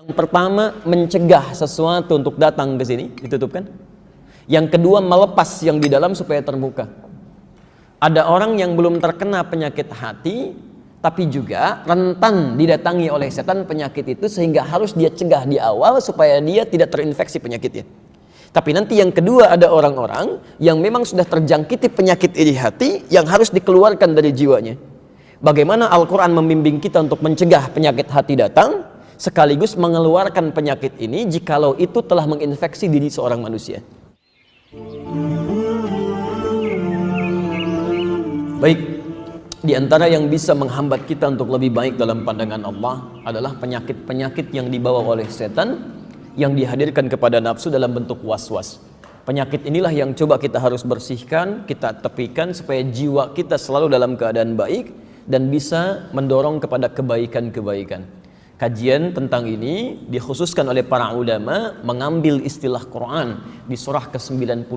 Yang pertama, mencegah sesuatu untuk datang ke sini, ditutupkan. Yang kedua, melepas yang di dalam supaya terbuka. Ada orang yang belum terkena penyakit hati, tapi juga rentan didatangi oleh setan penyakit itu, sehingga harus dia cegah di awal supaya dia tidak terinfeksi penyakitnya. Tapi nanti yang kedua, ada orang-orang yang memang sudah terjangkiti penyakit iri hati yang harus dikeluarkan dari jiwanya. Bagaimana Al-Quran membimbing kita untuk mencegah penyakit hati datang, sekaligus mengeluarkan penyakit ini jikalau itu telah menginfeksi diri seorang manusia. Baik, di antara yang bisa menghambat kita untuk lebih baik dalam pandangan Allah adalah penyakit-penyakit yang dibawa oleh setan yang dihadirkan kepada nafsu dalam bentuk was-was. Penyakit inilah yang coba kita harus bersihkan, kita tepikan supaya jiwa kita selalu dalam keadaan baik dan bisa mendorong kepada kebaikan-kebaikan. Kajian tentang ini dikhususkan oleh para ulama mengambil istilah Quran di surah ke-91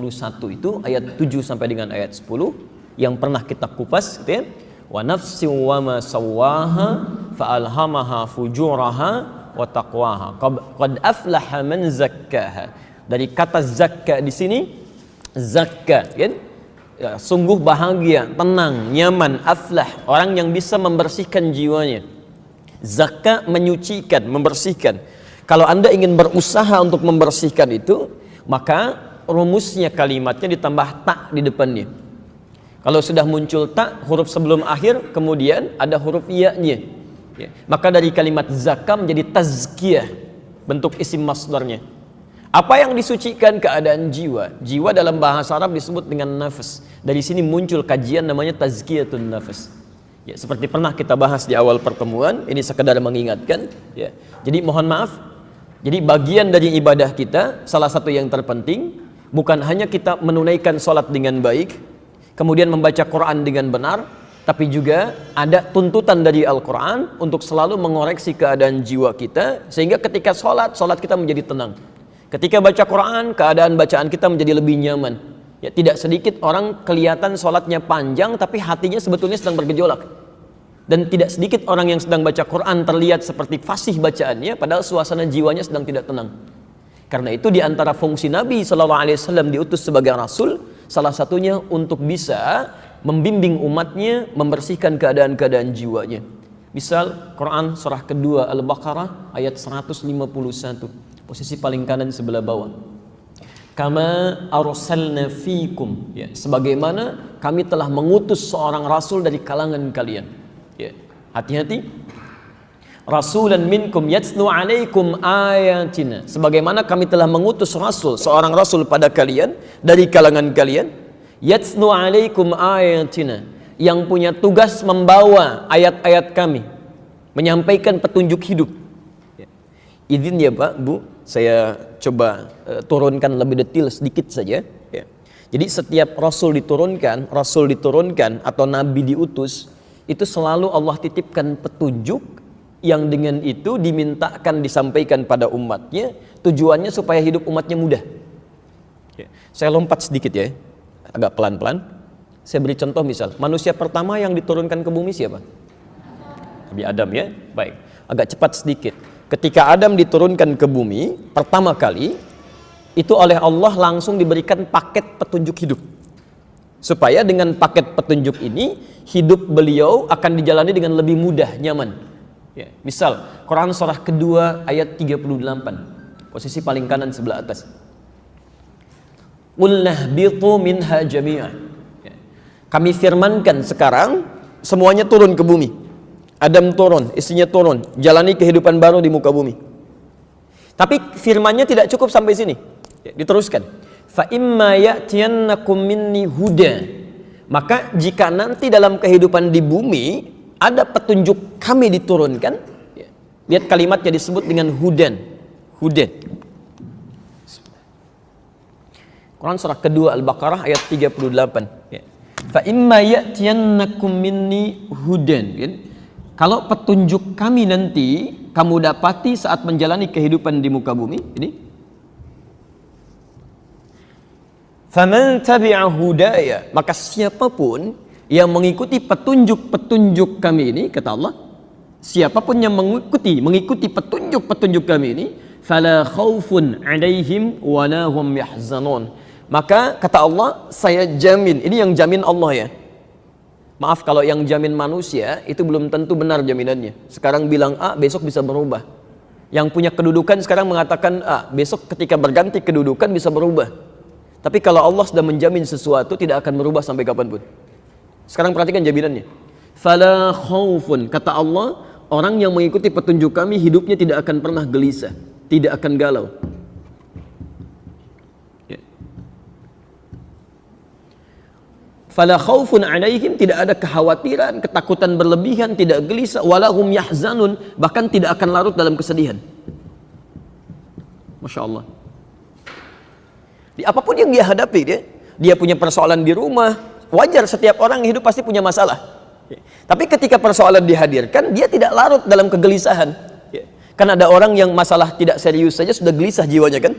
itu ayat 7 sampai dengan ayat 10 yang pernah kita kupas gitu ya. Wa nafsin wa ma sawwaha fa alhamaha fujuraha wa taqwaha qad aflaha man zakkaha. Dari kata zakka di sini, zakka kan ya, sungguh bahagia, tenang, nyaman, aflah, orang yang bisa membersihkan jiwanya. Zakka menyucikan, membersihkan. Kalau Anda ingin berusaha untuk membersihkan itu, maka rumusnya kalimatnya ditambah tak di depannya. Kalau sudah muncul tak, huruf sebelum akhir, kemudian ada huruf ya-nya. Ya. Maka dari kalimat zakka menjadi tazkiyah, bentuk isim masdarnya. Apa yang disucikan? Keadaan jiwa. Jiwa dalam bahasa Arab disebut dengan nafas. Dari sini muncul kajian namanya tazkiyatun nafas. Ya, seperti pernah kita bahas di awal pertemuan, ini sekedar mengingatkan. Ya. Jadi mohon maaf. Jadi bagian dari ibadah kita, salah satu yang terpenting, bukan hanya kita menunaikan sholat dengan baik, kemudian membaca Quran dengan benar, tapi juga ada tuntutan dari Al-Quran untuk selalu mengoreksi keadaan jiwa kita, sehingga ketika sholat kita menjadi tenang. Ketika baca Quran, keadaan bacaan kita menjadi lebih nyaman. Ya, tidak sedikit orang kelihatan sholatnya panjang, tapi hatinya sebetulnya sedang bergejolak. Dan tidak sedikit orang yang sedang baca Quran terlihat seperti fasih bacaannya, padahal suasana jiwanya sedang tidak tenang. Karena itu di antara fungsi Nabi SAW diutus sebagai Rasul, salah satunya untuk bisa membimbing umatnya, membersihkan keadaan-keadaan jiwanya. Misal Quran surah kedua Al-Baqarah ayat 151, posisi paling kanan sebelah bawah. Kama arsalna fikum, ya, sebagaimana kami telah mengutus seorang rasul dari kalangan kalian. Ya, hati-hati. Rasulan minkum yatslu alaikum ayatina, sebagaimana kami telah mengutus rasul, seorang rasul pada kalian dari kalangan kalian, yatslu alaikum ayatina, yang punya tugas membawa ayat-ayat kami, menyampaikan petunjuk hidup. Ya. Izin ya Pak, Bu, saya coba turunkan lebih detail sedikit saja. Ya. Jadi setiap rasul diturunkan atau nabi diutus, itu selalu Allah titipkan petunjuk yang dengan itu dimintakan disampaikan pada umatnya, tujuannya supaya hidup umatnya mudah. Ya. Saya lompat sedikit ya, agak pelan-pelan. Saya beri contoh, misal manusia pertama yang diturunkan ke bumi siapa? Nabi Adam ya. Baik, agak cepat sedikit. Ketika Adam diturunkan ke bumi pertama kali, itu oleh Allah langsung diberikan paket petunjuk hidup, supaya dengan paket petunjuk ini hidup beliau akan dijalani dengan lebih mudah, nyaman. Ya, misal Quran surah kedua ayat 38, posisi paling kanan sebelah atas. Qul nahbitu minha jami'an. Ya. Kami firmankan sekarang semuanya turun ke bumi. Adam turun, istrinya turun, jalani kehidupan baru di muka bumi. Tapi firmannya tidak cukup sampai sini. Ya, diteruskan. Fa imma ya'tiyannakum minni huda. Maka jika nanti dalam kehidupan di bumi ada petunjuk kami diturunkan, ya, lihat kalimatnya disebut dengan hudan. Hudan. Quran surah kedua Al-Baqarah ayat 38. Ya. Fa imma ya'tiyannakum minni hudan. Ya. Kalau petunjuk kami nanti kamu dapati saat menjalani kehidupan di muka bumi, ini. Faman tabi'a hudaya, maka siapapun yang mengikuti petunjuk-petunjuk kami ini, kata Allah, siapapun yang mengikuti petunjuk kami ini, fala khaufun 'alaihim wa la hum yahzanun. Maka kata Allah, saya jamin, ini yang jamin Allah ya. Maaf kalau yang jamin manusia itu belum tentu benar jaminannya. Sekarang bilang A, besok bisa berubah. Yang punya kedudukan sekarang mengatakan A, besok ketika berganti kedudukan bisa berubah. Tapi kalau Allah sudah menjamin sesuatu tidak akan berubah sampai kapanpun. Sekarang perhatikan jaminannya. Fala khaufun, kata Allah, orang yang mengikuti petunjuk kami hidupnya tidak akan pernah gelisah, tidak akan galau. Fala khaufun 'alaihim, tidak ada kekhawatiran, ketakutan berlebihan, tidak gelisah, walahum yahzanun, bahkan tidak akan larut dalam kesedihan. Masya Allah. Di apapun yang dia hadapi, dia punya persoalan di rumah, wajar setiap orang hidup pasti punya masalah. Tapi ketika persoalan dihadirkan, dia tidak larut dalam kegelisahan. Kan ada orang yang masalah tidak serius saja sudah gelisah jiwanya kan?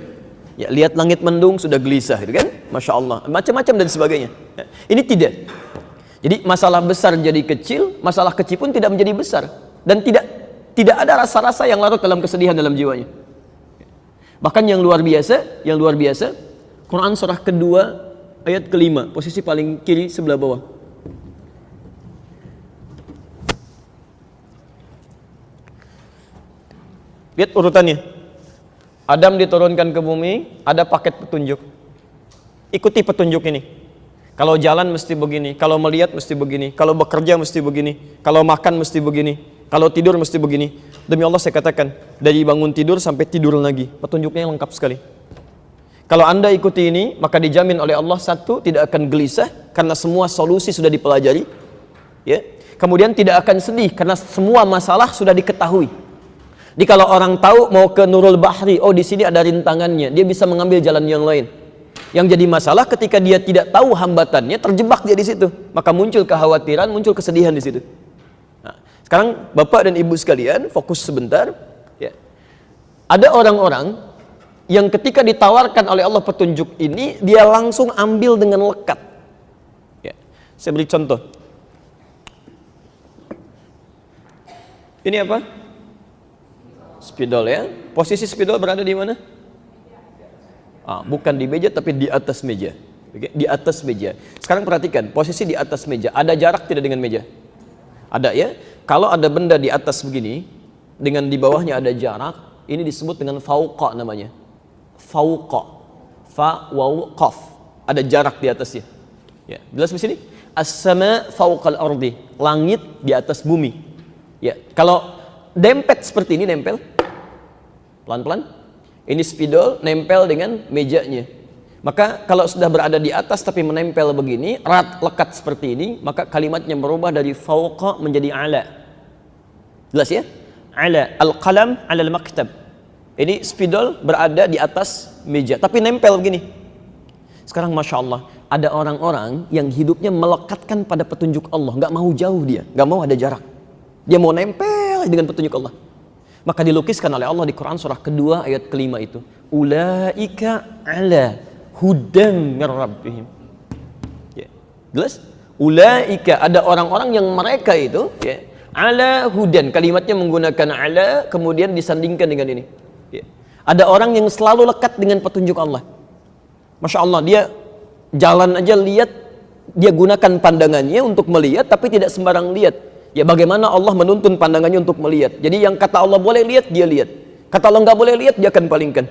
Ya, lihat langit mendung sudah gelisah, gitu kan? Masya Allah, macam-macam dan sebagainya. Ini tidak. Jadi masalah besar jadi kecil, masalah kecil pun tidak menjadi besar, dan tidak ada rasa-rasa yang larut dalam kesedihan dalam jiwanya. Bahkan yang luar biasa, Quran surah kedua ayat kelima, posisi paling kiri sebelah bawah. Lihat urutannya. Adam diturunkan ke bumi, ada paket petunjuk. Ikuti petunjuk ini. Kalau jalan mesti begini, kalau melihat mesti begini, kalau bekerja mesti begini, kalau makan mesti begini, kalau tidur mesti begini. Demi Allah saya katakan, dari bangun tidur sampai tidur lagi, petunjuknya lengkap sekali. Kalau Anda ikuti ini, maka dijamin oleh Allah, satu, tidak akan gelisah karena semua solusi sudah dipelajari. Ya. Kemudian tidak akan sedih karena semua masalah sudah diketahui. Jadi kalau orang tahu mau ke Nurul Bahri, oh di sini ada rintangannya, dia bisa mengambil jalan yang lain. Yang jadi masalah ketika dia tidak tahu hambatannya, terjebak dia di situ, maka muncul kekhawatiran, muncul kesedihan di situ. Nah, sekarang Bapak dan Ibu sekalian, fokus sebentar. Ya. Ada orang-orang yang ketika ditawarkan oleh Allah petunjuk ini, dia langsung ambil dengan lekat. Ya. Saya beri contoh. Ini apa? Spidol ya. Posisi spidol berada di mana? Bukan di meja tapi di atas meja. Oke, di atas meja. Sekarang perhatikan, posisi di atas meja. Ada jarak tidak dengan meja? Ada ya. Kalau ada benda di atas begini, dengan di bawahnya ada jarak, ini disebut dengan fauqa namanya. Fauqa. Fa waw qaf. Ada jarak di atasnya. Ya, jelas di sini? As-sama fauqal ardi. Langit di atas bumi. Ya, kalau dempet seperti ini, nempel pelan-pelan, ini spidol nempel dengan mejanya, maka kalau sudah berada di atas tapi menempel begini, erat lekat seperti ini, maka kalimatnya berubah dari fauqa menjadi ala. Jelas ya? Ala, al-qalam ala al-maktab. Ini spidol berada di atas meja tapi nempel begini. Sekarang Masya Allah, ada orang-orang yang hidupnya melekatkan pada petunjuk Allah, nggak mau jauh dia, nggak mau ada jarak, dia mau nempel dengan petunjuk Allah. Maka dilukiskan oleh Allah di Quran surah kedua ayat kelima itu, ulaika ala hudan mir rabbihim. Ya. Jelas? Ulaika, ada orang-orang yang mereka itu ya, ala hudan, kalimatnya menggunakan ala kemudian disandingkan dengan ini. Ya. Ada orang yang selalu lekat dengan petunjuk Allah. Masya Allah, dia jalan aja lihat, dia gunakan pandangannya untuk melihat tapi tidak sembarang lihat. Ya bagaimana Allah menuntun pandangannya untuk melihat. Jadi yang kata Allah boleh lihat, dia lihat. Kata Allah nggak boleh lihat, dia akan palingkan.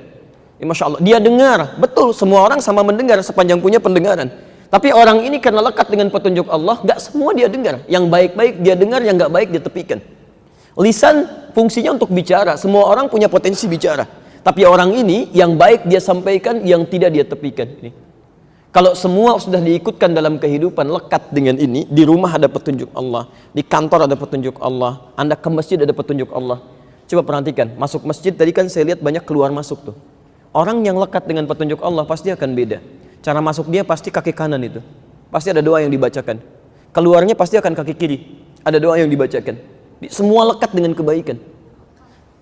Ya, Masya Allah, dia dengar. Betul, semua orang sama mendengar sepanjang punya pendengaran. Tapi orang ini karena lekat dengan petunjuk Allah, nggak semua dia dengar. Yang baik-baik dia dengar, yang nggak baik dia tepikan. Lisan fungsinya untuk bicara. Semua orang punya potensi bicara. Tapi orang ini, yang baik dia sampaikan, yang tidak dia tepikan. Ini. Kalau semua sudah diikutkan dalam kehidupan, lekat dengan ini, di rumah ada petunjuk Allah, di kantor ada petunjuk Allah, Anda ke masjid ada petunjuk Allah. Coba perhatikan, masuk masjid tadi kan saya lihat banyak keluar masuk tuh. Orang yang lekat dengan petunjuk Allah pasti akan beda. Cara masuk dia pasti kaki kanan itu. Pasti ada doa yang dibacakan. Keluarnya pasti akan kaki kiri. Ada doa yang dibacakan. Semua lekat dengan kebaikan.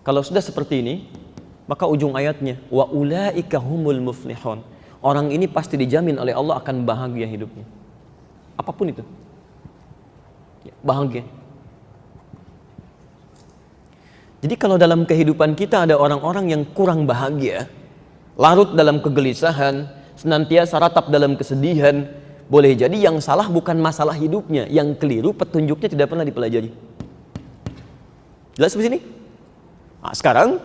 Kalau sudah seperti ini, maka ujung ayatnya, wa ulaika humul muflihun. Orang ini pasti dijamin oleh Allah akan bahagia hidupnya. Apapun itu. Ya, bahagia. Jadi kalau dalam kehidupan kita ada orang-orang yang kurang bahagia, larut dalam kegelisahan, senantiasa ratap dalam kesedihan, boleh jadi yang salah bukan masalah hidupnya, yang keliru petunjuknya tidak pernah dipelajari. Jelas di sini? Nah, sekarang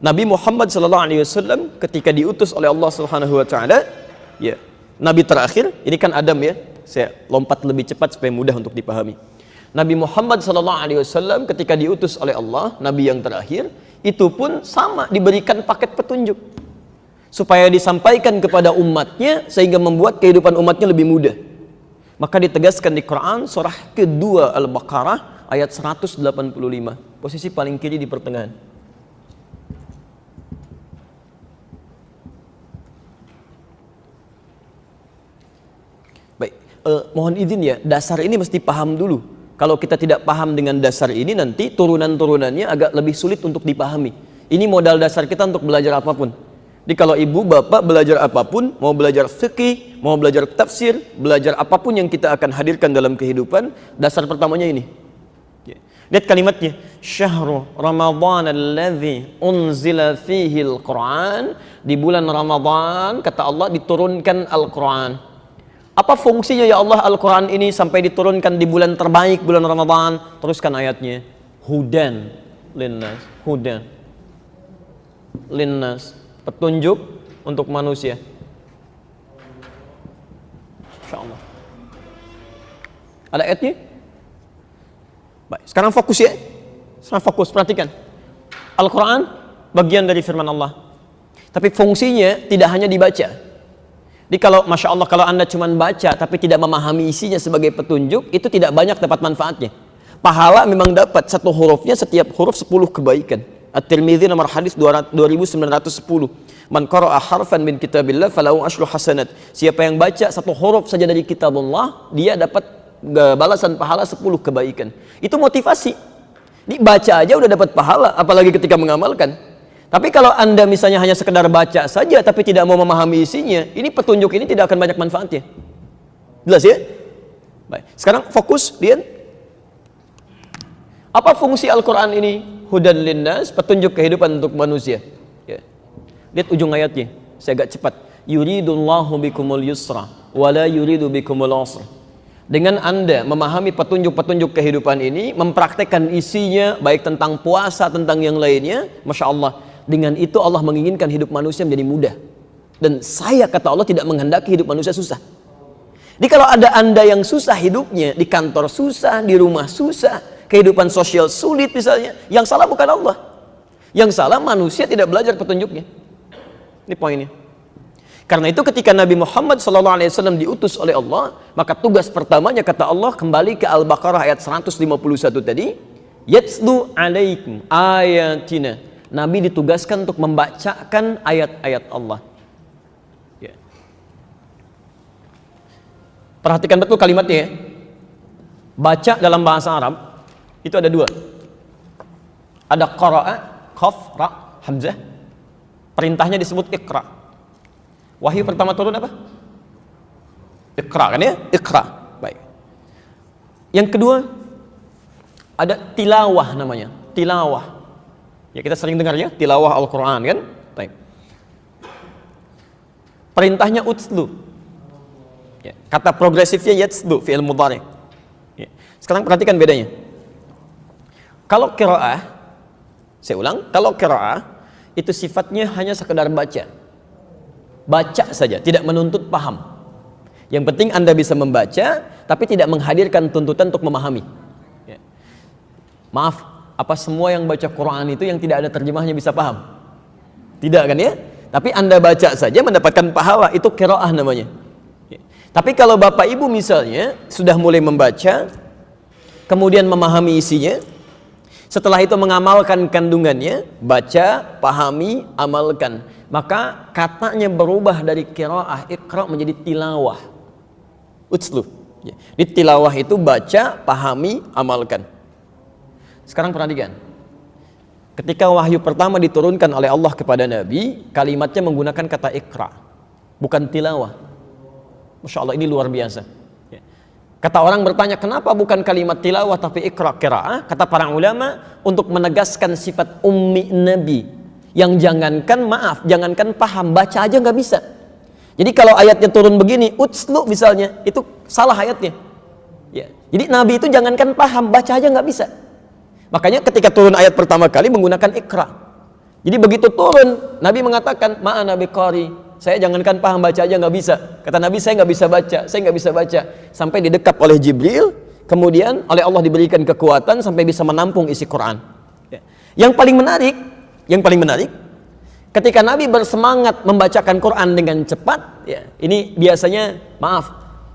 Nabi Muhammad SAW ketika diutus oleh Allah Subhanahu Wa Taala, ya, Nabi terakhir, ini kan Adam ya. Saya lompat lebih cepat supaya mudah untuk dipahami. Nabi Muhammad SAW ketika diutus oleh Allah, Nabi yang terakhir, itu pun sama diberikan paket petunjuk supaya disampaikan kepada umatnya sehingga membuat kehidupan umatnya lebih mudah. Maka ditegaskan di Quran surah kedua Al-Baqarah ayat 185, posisi paling kiri di pertengahan. Baik, mohon izin ya, dasar ini mesti paham dulu. Kalau kita tidak paham dengan dasar ini, nanti turunan-turunannya agak lebih sulit untuk dipahami. Ini modal dasar kita untuk belajar apapun. Jadi kalau ibu bapak belajar apapun, mau belajar fikih, mau belajar tafsir, belajar apapun yang kita akan hadirkan dalam kehidupan, dasar pertamanya ini. Lihat kalimatnya, Syahrul Ramadhan alladzi unzila fihi al-Quran. Di bulan Ramadan, kata Allah, diturunkan Al-Quran. Apa fungsinya ya Allah Al-Quran ini sampai diturunkan di bulan terbaik, bulan Ramadan? Teruskan ayatnya. Hudan linnas. Hudan linnas. Petunjuk untuk manusia. InsyaAllah. Ada ayatnya? Baik, sekarang fokus ya. Sekarang fokus, perhatikan. Al-Quran bagian dari firman Allah. Tapi fungsinya tidak hanya dibaca. Jadi kalau Masya Allah, kalau anda cuma baca tapi tidak memahami isinya sebagai petunjuk, itu tidak banyak dapat manfaatnya. Pahala memang dapat, satu hurufnya, setiap huruf 10 kebaikan. At-Tirmidzi nomor hadis 2910. Man qara'a harfan min kitabillah falahu asyru hasanat. Siapa yang baca satu huruf saja dari kitabullah, dia dapat balasan pahala 10 kebaikan. Itu motivasi. Dibaca aja udah dapat pahala, apalagi ketika mengamalkan. Tapi kalau anda misalnya hanya sekedar baca saja tapi tidak mau memahami isinya, ini petunjuk ini tidak akan banyak manfaatnya. Jelas ya? Baik. Sekarang fokus, lihat. Apa fungsi Al-Quran ini? Hudan linnas, petunjuk kehidupan untuk manusia. Ya. Lihat ujung ayatnya, saya agak cepat. Yuridullahu bikumul yusra, wala yuridu bikumul usra. Dengan anda memahami petunjuk-petunjuk kehidupan ini, mempraktekkan isinya, baik tentang puasa, tentang yang lainnya, Masya Allah. Dengan itu Allah menginginkan hidup manusia menjadi mudah. Dan saya, kata Allah, tidak menghendaki hidup manusia susah. Jadi kalau ada anda yang susah hidupnya, di kantor susah, di rumah susah, kehidupan sosial sulit misalnya, yang salah bukan Allah. Yang salah manusia tidak belajar petunjuknya. Ini poinnya. Karena itu ketika Nabi Muhammad SAW diutus oleh Allah, maka tugas pertamanya, kata Allah, kembali ke Al-Baqarah ayat 151 tadi, yatslu alaikum ayatina. Nabi ditugaskan untuk membacakan ayat-ayat Allah. Ya. Perhatikan betul kalimatnya ya. Baca dalam bahasa Arab itu ada dua. Ada qara'a, qaf, ra, hamzah. Perintahnya disebut iqra. Wahyu pertama turun apa? Iqra kan ya? Iqra. Baik. Yang kedua ada tilawah namanya. Tilawah. Ya kita sering dengar ya, tilawah Al-Quran kan? Baik. Perintahnya utslu. Ya, kata progresifnya yatslu, fi'il mudhari. Ya. Sekarang perhatikan bedanya. Kalau qiraah, saya ulang, kalau qiraah itu sifatnya hanya sekedar baca. Baca saja, tidak menuntut paham. Yang penting anda bisa membaca, tapi tidak menghadirkan tuntutan untuk memahami. Ya. Maaf, apa semua yang baca Quran itu yang tidak ada terjemahnya bisa paham? Tidak kan ya? Tapi anda baca saja mendapatkan pahala, itu qiraah namanya. Ya. Tapi kalau bapak ibu misalnya sudah mulai membaca, kemudian memahami isinya, setelah itu mengamalkan kandungannya, baca, pahami, amalkan, maka katanya berubah dari qiraah iqra menjadi tilawah. Utslu. Ya. Di tilawah itu baca, pahami, amalkan. Sekarang perhatikan. Ketika wahyu pertama diturunkan oleh Allah kepada Nabi, kalimatnya menggunakan kata iqra, bukan tilawah. Masya Allah, ini luar biasa. Ya. Kata orang bertanya, kenapa bukan kalimat tilawah tapi ikra qiraah? Kata para ulama, untuk menegaskan sifat ummi Nabi, yang jangankan paham, baca aja nggak bisa. Jadi kalau ayatnya turun begini, utslu misalnya, itu salah ayatnya. Ya. Jadi Nabi itu jangankan paham, baca aja nggak bisa. Makanya ketika turun ayat pertama kali menggunakan ikra. Jadi begitu turun, Nabi mengatakan, ma'ana biqari. Saya jangankan paham, baca aja nggak bisa. Kata Nabi, saya nggak bisa baca. Sampai didekap oleh Jibril, kemudian oleh Allah diberikan kekuatan sampai bisa menampung isi Quran. Ya. Yang paling menarik, ketika Nabi bersemangat membacakan Quran dengan cepat, ya, ini biasanya,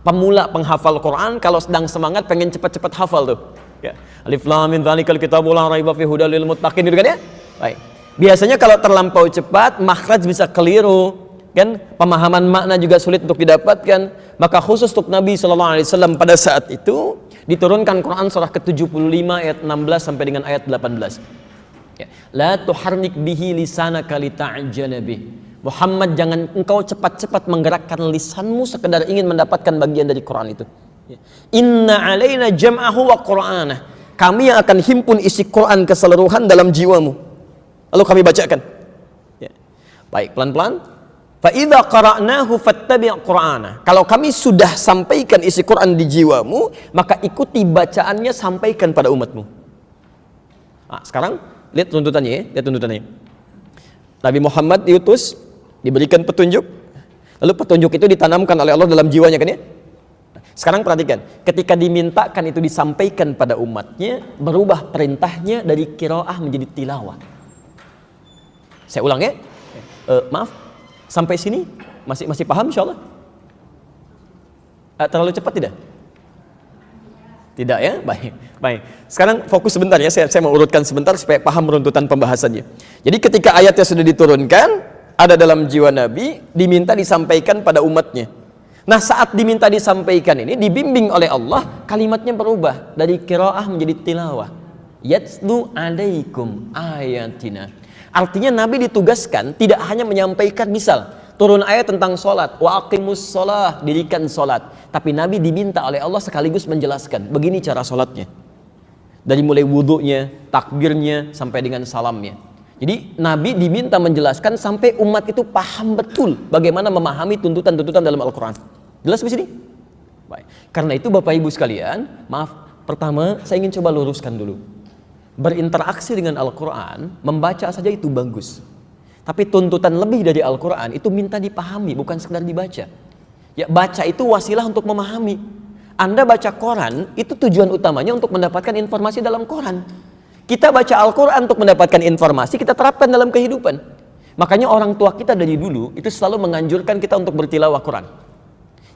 pemula penghafal Quran kalau sedang semangat pengen cepat-cepat hafal tuh. Ya. Alif lam mim dzalikal kitabul la raiba fihi hudal lil muttaqin, gitu kan ya? Baik. Biasanya kalau terlampau cepat, makhraj bisa keliru. Kan pemahaman makna juga sulit untuk didapatkan. Maka khusus untuk Nabi SAW pada saat itu diturunkan Quran surah ke-75 ayat 16 sampai dengan ayat 18. Ya. La tuharnik bihi lisanaka lita'jala bih. Muhammad, jangan engkau cepat-cepat menggerakkan lisanmu sekedar ingin mendapatkan bagian dari Quran itu. Ya. Inna alaina jam'ahu wa qur'anah. Kami yang akan himpun isi Quran keseluruhan dalam jiwamu, lalu kami bacakan. Ya. Baik, pelan-pelan. Fa'idha qara'nahu fattabi' qur'ana. Kalau kami sudah sampaikan isi Quran di jiwamu, maka ikuti bacaannya, sampaikan pada umatmu. Nah, sekarang lihat tuntutannya ya, Nabi Muhammad diutus, diberikan petunjuk, lalu petunjuk itu ditanamkan oleh Allah dalam jiwanya, kan ya? Sekarang perhatikan, ketika dimintakan itu disampaikan pada umatnya, berubah perintahnya dari qiraah menjadi tilawah. Saya ulang ya. Maaf. Sampai sini masih paham insyaallah? Terlalu cepat tidak? Tidak ya? Baik. Sekarang fokus sebentar ya, saya mau urutkan sebentar supaya paham runtutan pembahasannya. Jadi ketika ayatnya sudah diturunkan, ada dalam jiwa Nabi, diminta disampaikan pada umatnya. Nah, saat diminta disampaikan ini, dibimbing oleh Allah, kalimatnya berubah dari qiraah menjadi tilawah. Yatslu alaikum ayatina. Artinya Nabi ditugaskan tidak hanya menyampaikan, misal turun ayat tentang sholat, wa aqimus sholah, dirikan sholat, tapi Nabi diminta oleh Allah sekaligus menjelaskan begini cara sholatnya, dari mulai wudhunya, takbirnya, sampai dengan salamnya. Jadi Nabi diminta menjelaskan sampai umat itu paham betul bagaimana memahami tuntutan-tuntutan dalam Al-Quran. Jelas di sini? Baik. Karena itu Bapak Ibu sekalian, pertama saya ingin coba luruskan dulu. Berinteraksi dengan Al-Quran, membaca saja itu bagus. Tapi tuntutan lebih dari Al-Quran itu minta dipahami, bukan sekedar dibaca. Ya, baca itu wasilah untuk memahami. Anda baca Quran, itu tujuan utamanya untuk mendapatkan informasi dalam Quran. Kita baca Al-Quran untuk mendapatkan informasi, kita terapkan dalam kehidupan. Makanya orang tua kita dari dulu, itu selalu menganjurkan kita untuk bertilawah Quran.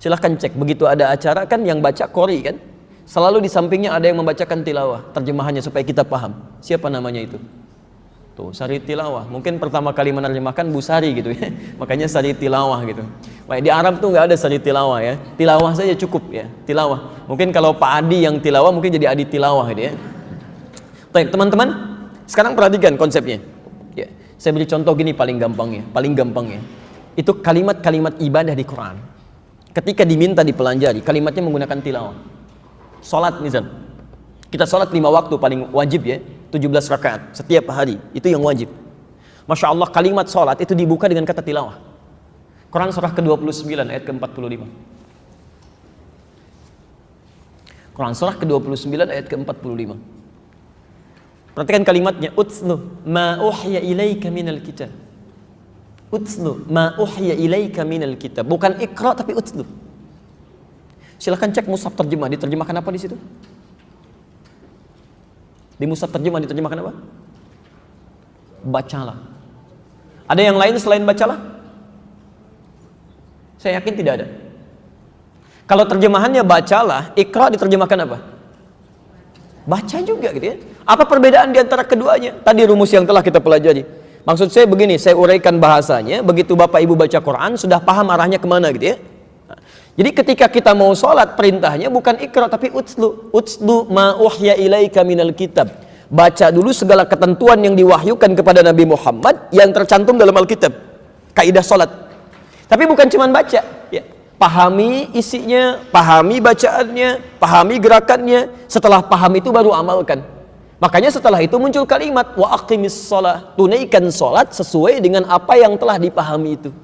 Silahkan cek, begitu ada acara kan yang baca qori kan? Selalu di sampingnya ada yang membacakan tilawah, terjemahannya supaya kita paham. Siapa namanya itu? Tuh, Sari Tilawah. Mungkin pertama kali menerjemahkan Bu Sari gitu ya. Makanya Sari Tilawah gitu. Baik, di Arab tuh nggak ada Sari Tilawah ya. Tilawah saja cukup ya, tilawah. Mungkin kalau Pak Adi yang tilawah mungkin jadi Adi Tilawah gitu ya. Baik, teman-teman, sekarang perhatikan konsepnya. Ya, saya beri contoh gini paling gampangnya. Itu kalimat-kalimat ibadah di Quran. Ketika diminta dipelajari, kalimatnya menggunakan tilawah. Salat misal, kita salat 5 waktu paling wajib ya, 17 rakaat setiap hari, itu yang wajib. Masya Allah, kalimat salat itu dibuka dengan kata tilawah. Quran surah ke-29 ayat ke-45. Quran surah ke-29 ayat ke-45. Perhatikan kalimatnya, utslu ma uhya ilaika minal kitab. Utslu ma uhya ilaika minal kitab. Bukan ikra tapi utslu. Silahkan cek mushaf terjemah, diterjemahkan apa di situ? Di mushaf terjemah diterjemahkan apa? Bacalah. Ada yang lain selain bacalah? Saya yakin tidak ada. Kalau terjemahannya bacalah, ikra diterjemahkan apa? Baca juga gitu ya. Apa perbedaan di antara keduanya? Tadi rumus yang telah kita pelajari. Maksud saya begini, saya uraikan bahasanya, begitu Bapak Ibu baca Quran, sudah paham arahnya kemana gitu ya. Jadi ketika kita mau sholat, perintahnya bukan ikra tapi utslu. Utslu ma uhya ilaika minal kitab. Baca dulu segala ketentuan yang diwahyukan kepada Nabi Muhammad yang tercantum dalam Alkitab. Kaidah sholat. Tapi bukan cuma baca ya. pahami isinya, pahami bacaannya, pahami gerakannya. Setelah paham itu baru amalkan. Makanya setelah itu muncul kalimat wa aqimis shalah, tunaikan salat sesuai dengan apa yang telah dipahami itu.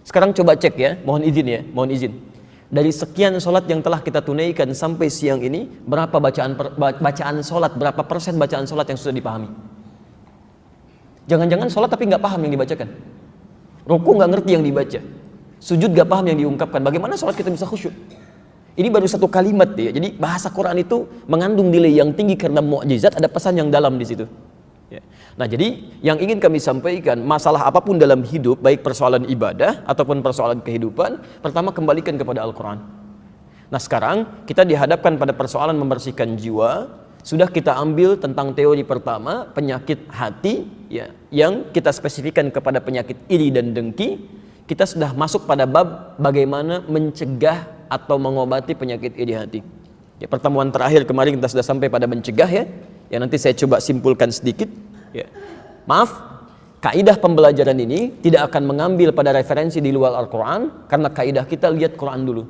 Sekarang coba cek ya, mohon izin. Dari sekian salat yang telah kita tunaikan sampai siang ini, berapa bacaan salat, berapa persen bacaan salat yang sudah dipahami? Jangan-jangan salat tapi nggak paham yang dibacakan. Ruku nggak ngerti yang dibaca. Sujud nggak paham yang diungkapkan. Bagaimana salat kita bisa khusyuk? Ini baru satu kalimat ya. Jadi bahasa Quran itu mengandung nilai yang tinggi karena mukjizat, ada pesan yang dalam di situ. Ya. Nah, jadi yang ingin kami sampaikan, masalah apapun dalam hidup, baik persoalan ibadah ataupun persoalan kehidupan, pertama kembalikan kepada Al-Quran. Nah, sekarang kita dihadapkan pada persoalan membersihkan jiwa. Sudah kita ambil tentang teori pertama, penyakit hati, ya, yang kita spesifikkan kepada penyakit iri dan dengki. Kita sudah masuk pada bab bagaimana mencegah atau mengobati penyakit iri hati. Ya, pertemuan terakhir kemarin kita sudah sampai pada mencegah ya. Ya, nanti saya coba simpulkan sedikit. Ya. Maaf, kaidah pembelajaran ini tidak akan mengambil pada referensi di luar Al-Quran, karena kaidah kita lihat Quran dulu.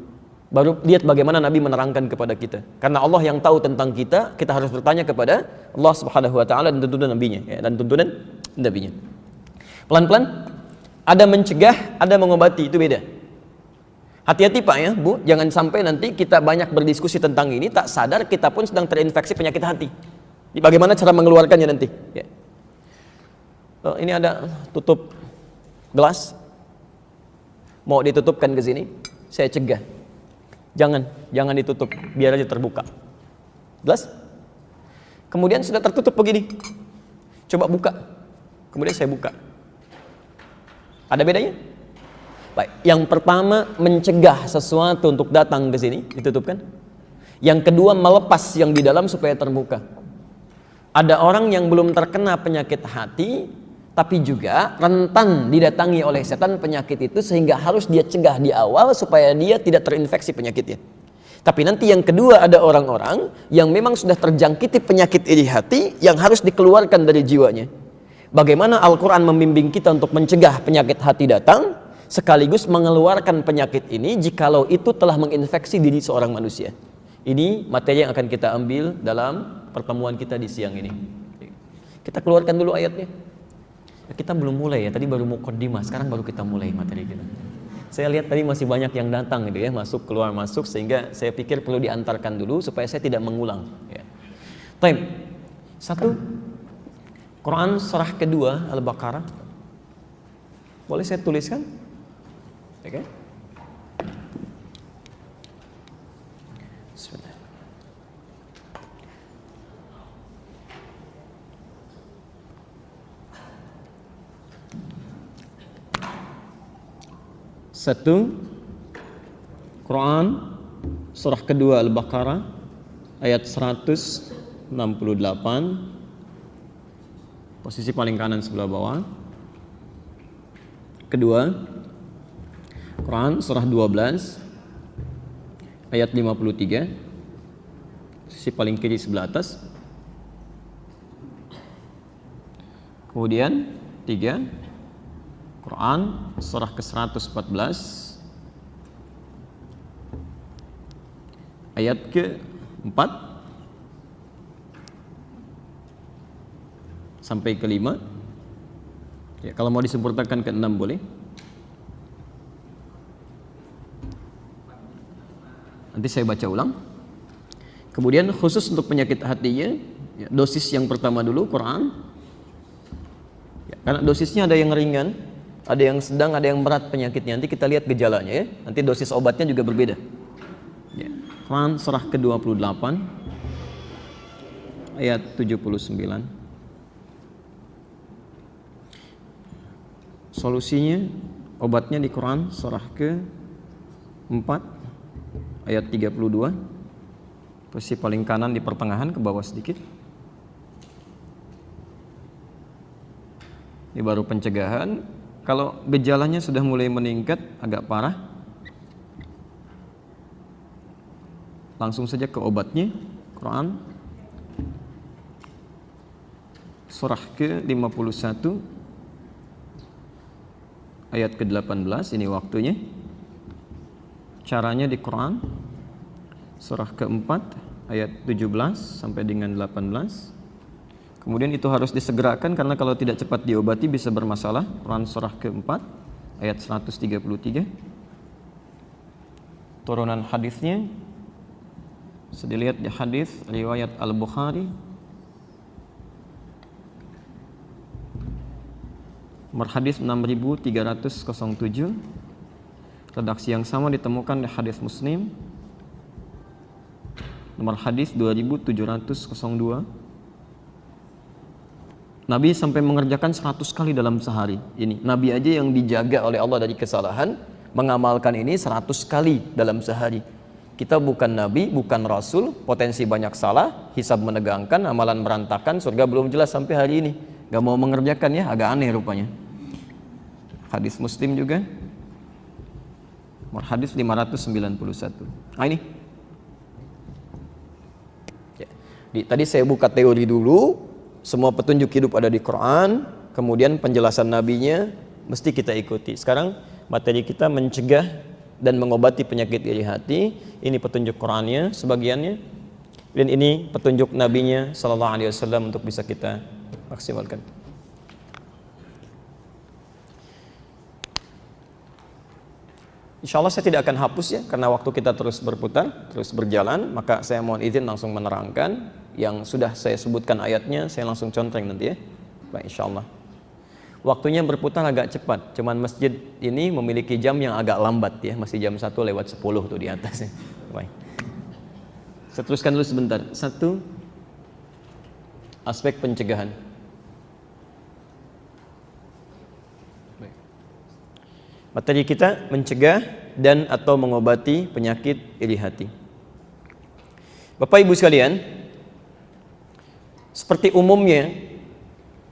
Baru lihat bagaimana Nabi menerangkan kepada kita. Karena Allah yang tahu tentang kita, kita harus bertanya kepada Allah Subhanahu wa taala dan tuntunan Nabi-Nya, ya, dan tuntunan Nabi-Nya. Pelan-pelan, ada mencegah, ada mengobati, itu beda. Hati-hati Pak ya, Bu, jangan sampai nanti kita banyak berdiskusi tentang ini, tak sadar kita pun sedang terinfeksi penyakit hati. Bagaimana cara mengeluarkannya nanti? Ya. Oh, ini ada tutup gelas, mau ditutupkan ke sini, saya cegah. Jangan ditutup, biar aja terbuka. Gelas? Kemudian sudah tertutup begini, coba buka. Kemudian saya buka. Ada bedanya? Baik, yang pertama mencegah sesuatu untuk datang ke sini, ditutupkan. Yang kedua melepas yang di dalam supaya terbuka. Ada orang yang belum terkena penyakit hati, tapi juga rentan didatangi oleh setan penyakit itu, sehingga harus dia cegah di awal supaya dia tidak terinfeksi penyakitnya. Tapi nanti yang kedua ada orang-orang yang memang sudah terjangkiti penyakit iri hati yang harus dikeluarkan dari jiwanya. Bagaimana Al-Quran membimbing kita untuk mencegah penyakit hati datang, sekaligus mengeluarkan penyakit ini jikalau itu telah menginfeksi diri seorang manusia. Ini materi yang akan kita ambil dalam pertemuan kita di siang ini. Kita keluarkan dulu ayatnya. Kita belum mulai ya, tadi baru muqaddimah, sekarang baru kita mulai materi kita. Saya lihat tadi masih banyak yang datang gitu ya, masuk keluar masuk, sehingga saya pikir perlu diantarkan dulu supaya saya tidak mengulang. Ya. Baik, satu, Quran surah kedua Al-Baqarah. Boleh saya tuliskan? Oke. Bismillah. Satu, Quran surah kedua Al-Baqarah ayat 168, posisi paling kanan sebelah bawah. Kedua, Quran surah 12 ayat 53, posisi paling kiri sebelah atas. Kemudian tiga, Quran surah ke-114 ayat ke-4 sampai ke-5. Ya, kalau mau disempurnakan ke-6 boleh. Nanti saya baca ulang. Kemudian khusus untuk penyakit hatinya, ya, dosis yang pertama dulu Quran. Ya, karena dosisnya ada yang ringan, ada yang sedang, ada yang berat penyakitnya. Nanti kita lihat gejalanya ya. Nanti dosis obatnya juga berbeda. Ya. Quran surah ke-28 ayat 79. Solusinya, obatnya di Quran surah ke-4 ayat 32, posisi paling kanan di pertengahan ke bawah sedikit. Ini baru pencegahan. Kalau gejalanya sudah mulai meningkat agak parah, langsung saja ke obatnya. Quran surah ke-51 ayat ke-18, ini waktunya. Caranya di Quran surah keempat ayat 17 sampai dengan 18. Kemudian itu harus disegerakan karena kalau tidak cepat diobati bisa bermasalah. Quran surah keempat ayat 133. Turunan hadisnya bisa dilihat di hadis riwayat Al-Bukhari nomor hadis 6307. Redaksi yang sama ditemukan di hadis Muslim nomor hadis 2702. Nabi sampai mengerjakan 100 kali dalam sehari. Ini Nabi aja yang dijaga oleh Allah dari kesalahan, mengamalkan ini 100 kali dalam sehari. Kita bukan Nabi, bukan Rasul, potensi banyak salah, hisab menegangkan, amalan berantakan, surga belum jelas sampai hari ini. Gak mau mengerjakan ya, agak aneh rupanya. Hadis Muslim juga nomor hadis 591. Nah ini ya. Tadi saya buka teori dulu. Semua petunjuk hidup ada di Quran. Kemudian penjelasan nabinya mesti kita ikuti. Sekarang materi kita mencegah dan mengobati penyakit iri hati. Ini petunjuk Qurannya sebagiannya. Dan ini petunjuk nabinya sallallahu alaihi wasallam untuk bisa kita maksimalkan. Insya Allah saya tidak akan hapus ya, karena waktu kita terus berputar, terus berjalan. Maka saya mohon izin langsung menerangkan yang sudah saya sebutkan ayatnya, saya langsung contreng nanti ya. Baik, insya Allah. Waktunya berputar agak cepat, cuman masjid ini memiliki jam yang agak lambat ya, masih jam 1:10 tuh di atasnya. Baik. Saya teruskan dulu sebentar. Satu, aspek pencegahan. Materi kita mencegah dan atau mengobati penyakit iri hati. Bapak Ibu sekalian, seperti umumnya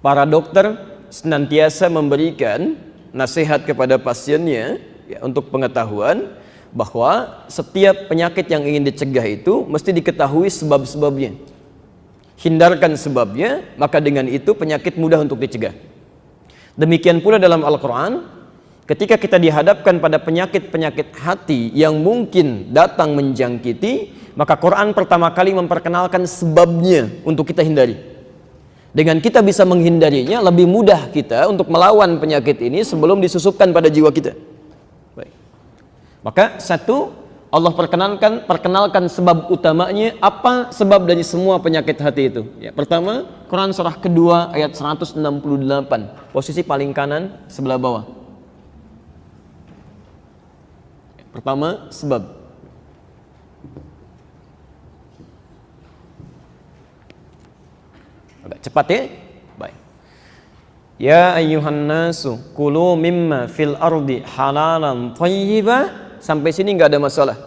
para dokter senantiasa memberikan nasihat kepada pasiennya ya, untuk pengetahuan bahwa setiap penyakit yang ingin dicegah itu mesti diketahui sebab-sebabnya. Hindarkan sebabnya, maka dengan itu penyakit mudah untuk dicegah. Demikian pula dalam Al-Quran, ketika kita dihadapkan pada penyakit-penyakit hati yang mungkin datang menjangkiti, maka Quran pertama kali memperkenalkan sebabnya untuk kita hindari. Dengan kita bisa menghindarinya, lebih mudah kita untuk melawan penyakit ini sebelum disusupkan pada jiwa kita. Baik. Maka satu, Allah perkenalkan sebab utamanya, apa sebab dari semua penyakit hati itu. Ya, pertama, Quran surah kedua ayat 168, posisi paling kanan sebelah bawah. Pertama, sebab. Agak cepat ya. Baik. Ya ayyuhan nasu kulu mimma fil ardi halalan thayyiba. Sampai sini nggak ada masalah.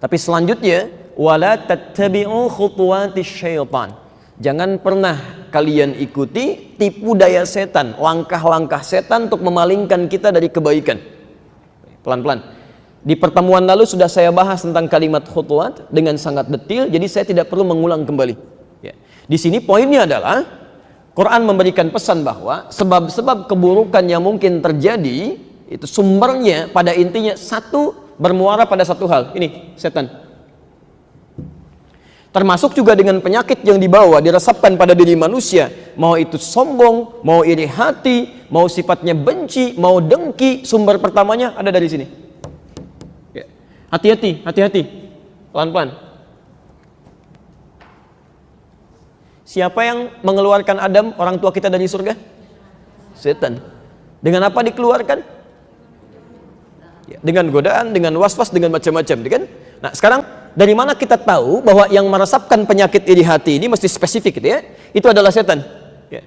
Tapi selanjutnya, wala tattabi'u khutuwatis syaitan. Jangan pernah kalian ikuti tipu daya setan, langkah-langkah setan untuk memalingkan kita dari kebaikan. Pelan-pelan. Di pertemuan lalu sudah saya bahas tentang kalimat khutuwat dengan sangat detail, jadi saya tidak perlu mengulang kembali. Ya. Di sini poinnya adalah Quran memberikan pesan bahwa sebab-sebab keburukan yang mungkin terjadi itu sumbernya pada intinya satu, bermuara pada satu hal. Ini setan. Termasuk juga dengan penyakit yang dibawa diresapkan pada diri manusia, mau itu sombong, mau iri hati, mau sifatnya benci, mau dengki, sumber pertamanya ada dari sini. Hati-hati, hati-hati, pelan-pelan. Siapa yang mengeluarkan Adam, orang tua kita, dari surga? Setan. Dengan apa dikeluarkan? Ya, dengan godaan, dengan was-was, dengan macam-macam, kan? Nah, sekarang dari mana kita tahu bahwa yang meresapkan penyakit iri hati ini mesti spesifik, gitu ya? Itu adalah setan. Ya.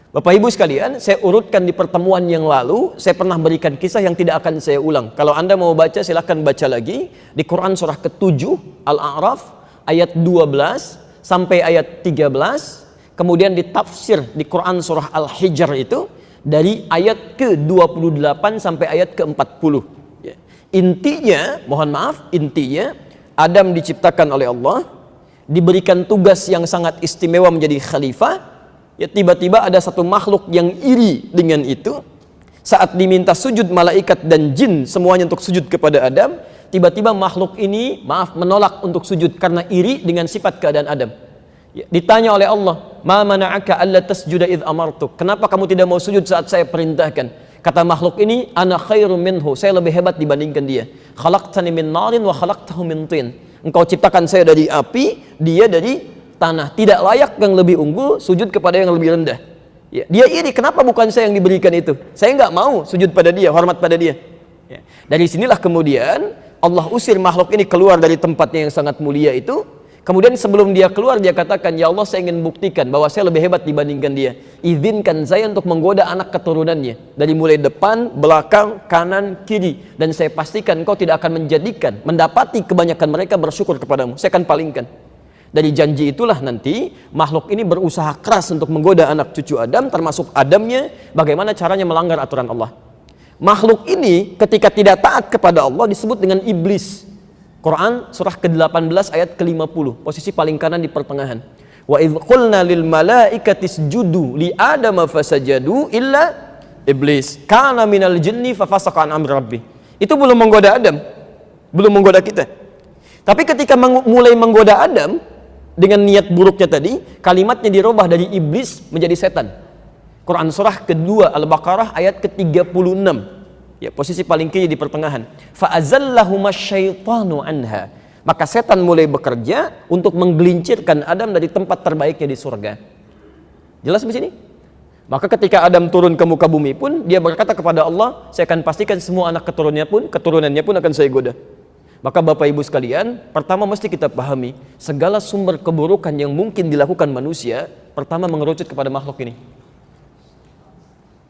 Bapak Ibu sekalian, saya urutkan di pertemuan yang lalu, saya pernah berikan kisah yang tidak akan saya ulang. Kalau Anda mau baca, silahkan baca lagi di Quran surah ke-7 Al-A'raf ayat 12 sampai ayat 13, kemudian ditafsir di Quran surah Al-Hijr itu dari ayat ke-28 sampai ayat ke-40. Ya. Intinya, mohon maaf, intinya Adam diciptakan oleh Allah, diberikan tugas yang sangat istimewa menjadi khalifah. Ya, tiba-tiba ada satu makhluk yang iri dengan itu. Saat diminta sujud malaikat dan jin semuanya untuk sujud kepada Adam, tiba-tiba makhluk ini menolak untuk sujud karena iri dengan sifat keadaan Adam. Ya, ditanya oleh Allah, "Ma mana'aka alla tasjuda idh amartuk?" Kenapa kamu tidak mau sujud saat saya perintahkan? Kata makhluk ini, "Ana khairum minhu." Saya lebih hebat dibandingkan dia. "Khalaqtani min narin wa khalaqtahu min tin." Engkau ciptakan saya dari api, dia dari tanah. Tidak layak yang lebih unggul sujud kepada yang lebih rendah. Ya, dia iri, kenapa bukan saya yang diberikan itu? Saya nggak mau sujud pada dia, hormat pada dia. Ya. Dari sinilah kemudian Allah usir makhluk ini keluar dari tempatnya yang sangat mulia itu. Kemudian sebelum dia keluar, dia katakan, "Ya Allah, saya ingin buktikan bahwa saya lebih hebat dibandingkan dia. Izinkan saya untuk menggoda anak keturunannya dari mulai depan, belakang, kanan, kiri, dan saya pastikan engkau tidak akan mendapati kebanyakan mereka bersyukur kepadamu. Saya akan palingkan." Dari janji itulah nanti makhluk ini berusaha keras untuk menggoda anak cucu Adam, termasuk Adamnya, bagaimana caranya melanggar aturan Allah. Makhluk ini ketika tidak taat kepada Allah disebut dengan iblis. Quran surah ke-18 ayat ke-50, posisi paling kanan di pertengahan. Wa idh qulna lil malaikati isjudu li adama fasajadu illa iblis kana minal jinni fafasaqa an amri rabbih. Itu belum menggoda Adam, belum menggoda kita. Tapi ketika mulai menggoda Adam dengan niat buruknya tadi, kalimatnya dirubah dari iblis menjadi setan. Quran surah kedua Al-Baqarah ayat ke-36. Ya, posisi paling kiri di pertengahan. Fa'azallahumas syaitanu anha. Maka setan mulai bekerja untuk menggelincirkan Adam dari tempat terbaiknya di surga. Jelas di sini? Maka ketika Adam turun ke muka bumi pun, dia berkata kepada Allah, "Saya akan pastikan semua anak keturunannya pun akan saya goda." Maka Bapak Ibu sekalian, pertama mesti kita pahami, segala sumber keburukan yang mungkin dilakukan manusia, pertama mengerucut kepada makhluk ini.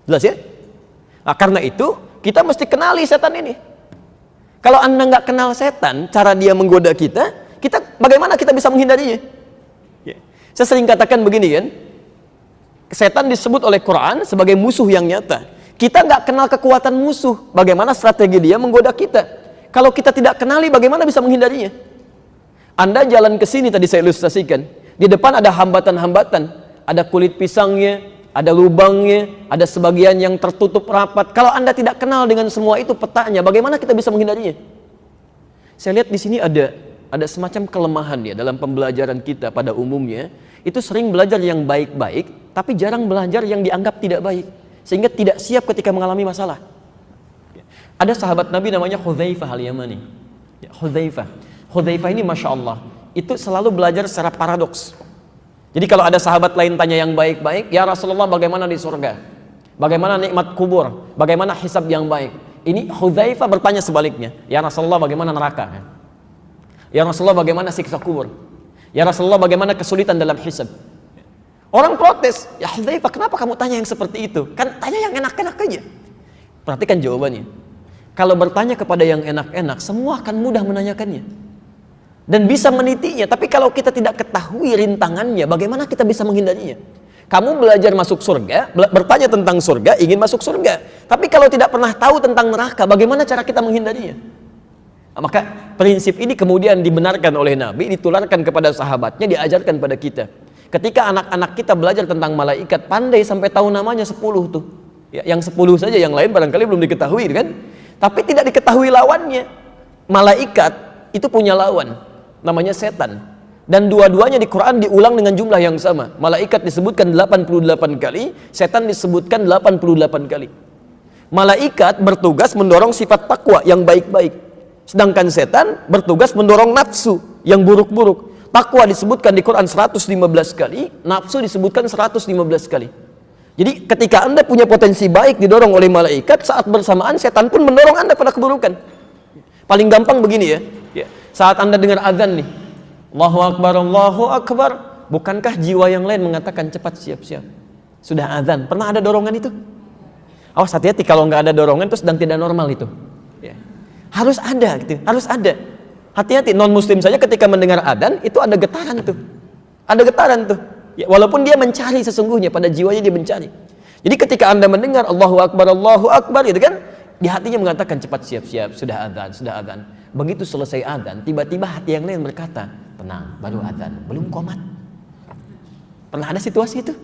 Jelas ya? Nah, karena itu kita mesti kenali setan ini. Kalau Anda nggak kenal setan, cara dia menggoda kita bagaimana kita bisa menghindarinya? Ya. Saya sering katakan begini kan, setan disebut oleh Quran sebagai musuh yang nyata. Kita nggak kenal kekuatan musuh, bagaimana strategi dia menggoda kita? Kalau kita tidak kenali, bagaimana bisa menghindarinya? Anda jalan ke sini tadi saya ilustrasikan, di depan ada hambatan-hambatan, ada kulit pisangnya, ada lubangnya, ada sebagian yang tertutup rapat. Kalau Anda tidak kenal dengan semua itu petanya, bagaimana kita bisa menghindarinya? Saya lihat di sini ada semacam kelemahan ya dalam pembelajaran kita pada umumnya. Itu sering belajar yang baik-baik, tapi jarang belajar yang dianggap tidak baik, sehingga tidak siap ketika mengalami masalah. Ada sahabat Nabi namanya Hudzaifah al-Yamani. Ya, Hudzaifah ini Masya Allah, itu selalu belajar secara paradoks. Jadi kalau ada sahabat lain tanya yang baik-baik, "Ya Rasulullah, bagaimana di surga? Bagaimana nikmat kubur? Bagaimana hisab yang baik?" Ini Hudzaifah bertanya sebaliknya, "Ya Rasulullah, bagaimana neraka? Ya Rasulullah, bagaimana siksa kubur? Ya Rasulullah, bagaimana kesulitan dalam hisab?" Orang protes, "Ya Hudzaifah, kenapa kamu tanya yang seperti itu? Kan tanya yang enak-enak aja." Perhatikan jawabannya. Kalau bertanya kepada yang enak-enak, semua akan mudah menanyakannya dan bisa menitinya. Tapi kalau kita tidak ketahui rintangannya, bagaimana kita bisa menghindarinya? Kamu belajar masuk surga, bertanya tentang surga, ingin masuk surga. Tapi kalau tidak pernah tahu tentang neraka, bagaimana cara kita menghindarinya? Maka prinsip ini kemudian dibenarkan oleh Nabi, ditularkan kepada sahabatnya, diajarkan pada kita. Ketika anak-anak kita belajar tentang malaikat, pandai sampai tahu namanya 10 tuh. Ya, yang 10 saja, yang lain barangkali belum diketahui kan? Tapi tidak diketahui lawannya. Malaikat itu punya lawan, namanya setan. Dan dua-duanya di Quran diulang dengan jumlah yang sama. Malaikat disebutkan 88 kali, setan disebutkan 88 kali. Malaikat bertugas mendorong sifat takwa yang baik-baik, sedangkan setan bertugas mendorong nafsu yang buruk-buruk. Takwa disebutkan di Quran 115 kali, nafsu disebutkan 115 kali. Jadi ketika Anda punya potensi baik didorong oleh malaikat, saat bersamaan setan pun mendorong Anda pada keburukan. Paling gampang begini ya. Saat Anda dengar azan nih, Allahu Akbar, Allahu Akbar, bukankah jiwa yang lain mengatakan cepat siap-siap? Sudah azan, pernah ada dorongan itu? Awas hati-hati kalau nggak ada dorongan itu sedang tidak normal itu. Ya. Harus ada gitu, harus ada. Hati-hati, non muslim saja ketika mendengar azan itu ada getaran tuh. Ada getaran tuh. Ya, walaupun dia mencari sesungguhnya, pada jiwanya dia mencari. Jadi ketika Anda mendengar Allahu Akbar gitu kan, di hatinya mengatakan cepat siap-siap, sudah azan. Begitu selesai azan, tiba-tiba hati yang lain berkata, tenang, baru azan, belum qomat. Pernah ada situasi itu?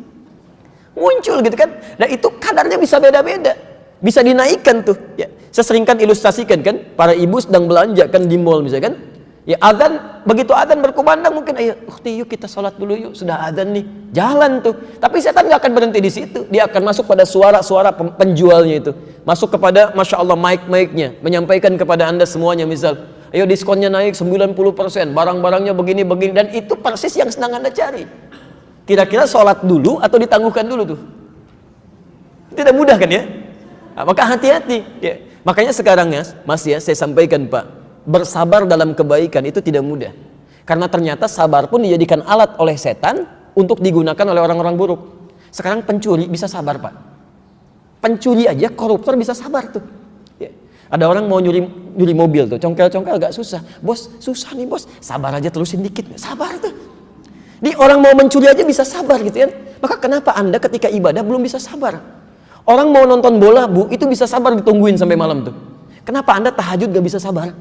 Muncul gitu kan. Dan itu kadarnya bisa beda-beda, bisa dinaikkan tuh. Ya. Saya seringkan ilustrasikan kan, para ibu sedang belanja kan di mall misalkan, ya adzan, begitu adzan berkumandang mungkin, ayo ukhti yuk kita sholat dulu yuk, sudah adzan nih, jalan tuh. Tapi setan nggak akan berhenti di situ, dia akan masuk pada suara-suara penjualnya itu, masuk kepada masya Allah mic-nya, menyampaikan kepada anda semuanya, misal, ayo diskonnya naik 90%, barang-barangnya begini-begini, dan itu persis yang sedang anda cari. Kira-kira sholat dulu atau ditangguhkan dulu tuh? Tidak mudah kan ya? Nah, maka hati-hati ya. Makanya sekarang ya, Mas ya, saya sampaikan Pak, bersabar dalam kebaikan itu tidak mudah. Karena ternyata sabar pun dijadikan alat oleh setan untuk digunakan oleh orang-orang buruk. Sekarang pencuri bisa sabar Pak. Pencuri aja, koruptor bisa sabar tuh ya. Ada orang mau nyuri mobil tuh, congkel-congkel agak susah. Bos, susah nih bos, sabar aja terusin dikit, sabar tuh. Di orang mau mencuri aja bisa sabar gitu ya. Maka kenapa Anda ketika ibadah belum bisa sabar? Orang mau nonton bola Bu, itu bisa sabar ditungguin sampai malam tuh. Kenapa Anda tahajud gak bisa sabar?